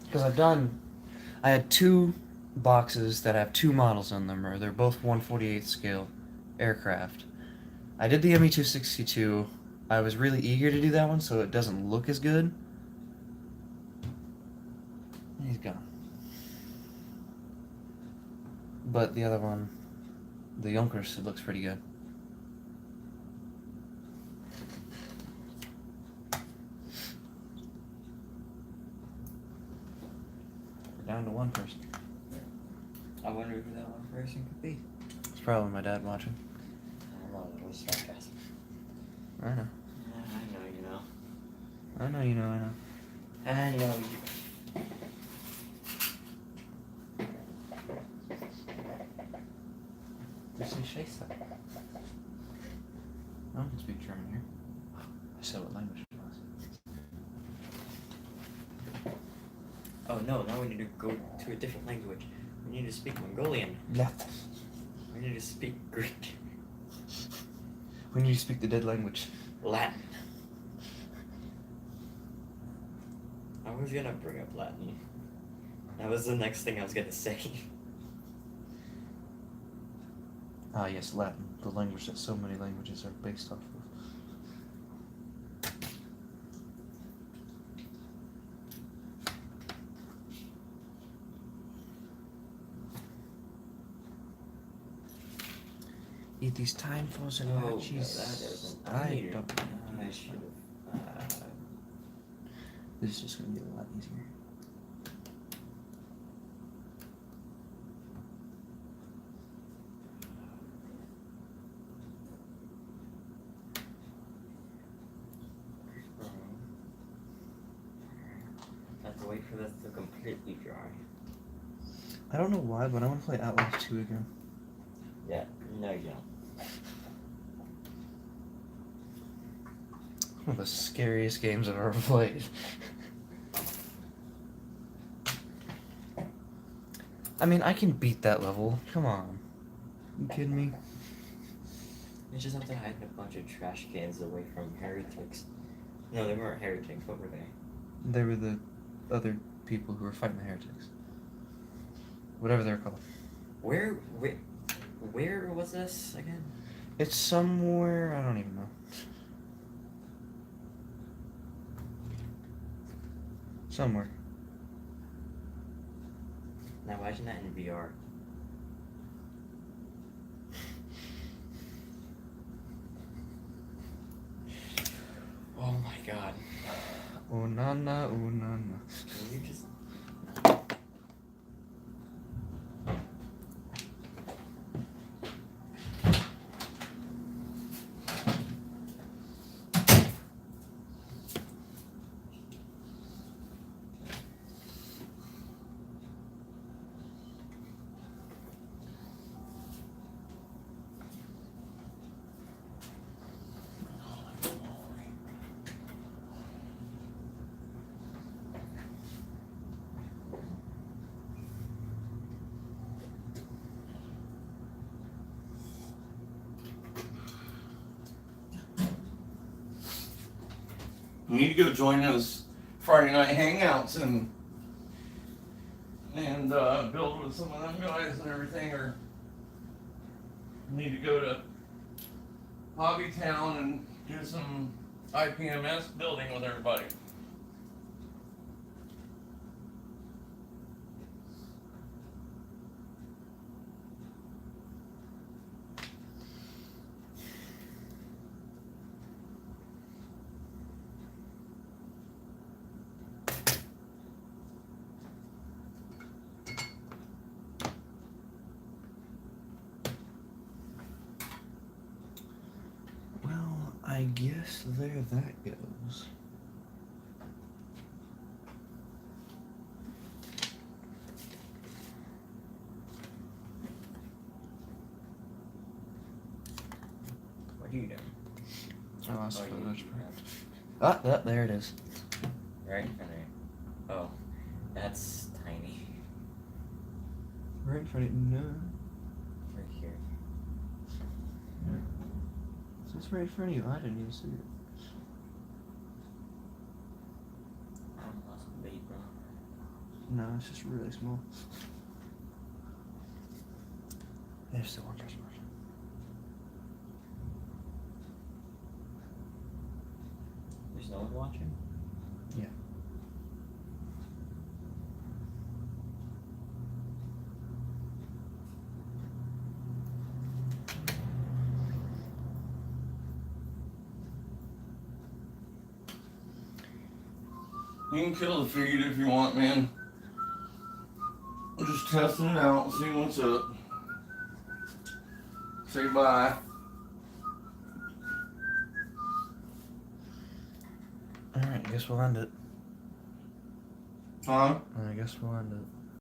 Because I had two boxes that have two models on them, or they're both 1/48 scale aircraft. I did the ME262. I was really eager to do that one, so it doesn't look as good. He's gone. But the other one, the Yonkers, it looks pretty good. We're down to one person.
I wonder who that one person could be.
It's probably my dad watching.
I don't know, that was sarcasm.
I know.
I know you know.
I know you know, I know.
I know you.
Bisschen Scheiße. No one can speak German here. I said what language it was.
Oh no, now we need to go to a different language. We need to speak Mongolian.
Yeah.
We need to speak Greek.
We need to speak the dead language.
Latin. I was gonna bring up Latin. That was the next thing I was gonna say.
Ah, yes, Latin. The language that so many languages are based off of. eat these time falls and
No,
matches.
that doesn't.
I don't.
I should have.
This is just gonna be a lot easier.
I have to wait for this to completely dry.
I don't know why, but I want to play Outlast 2 again.
Yeah, no, you don't.
One of the scariest games I've ever played. I mean, I can beat that level. Come on. You kidding me?
You just have to hide a bunch of trash cans away from heretics. No, they weren't heretics. What were they?
They were the other people who were fighting the heretics. Whatever they're called.
Where was this again?
It's somewhere, I don't even know. Somewhere.
Now imagine that in VR. Oh my god.
Oh na na, oh na na.
Can you just...
You need to go join us Friday night hangouts and build with some of them guys and everything, or you need to go to Hobby Town and do some IPMS building with everybody.
Well, I guess there that goes.
What are you doing?
I lost
Oh,
footage.
you-
Ah, there it is.
Right? And there. Oh, that's tiny.
Right in front of you. No.
Right here.
So it's right in front of you. I didn't even see it.
I lost the bait, bro.
No, it's just really small. There's still one person.
There's no one watching?
Yeah.
You can kill the feed if you want, man. I'm just testing it out, see what's up. Say bye.
Alright, I guess we'll end it.
Huh?
I guess we'll end it.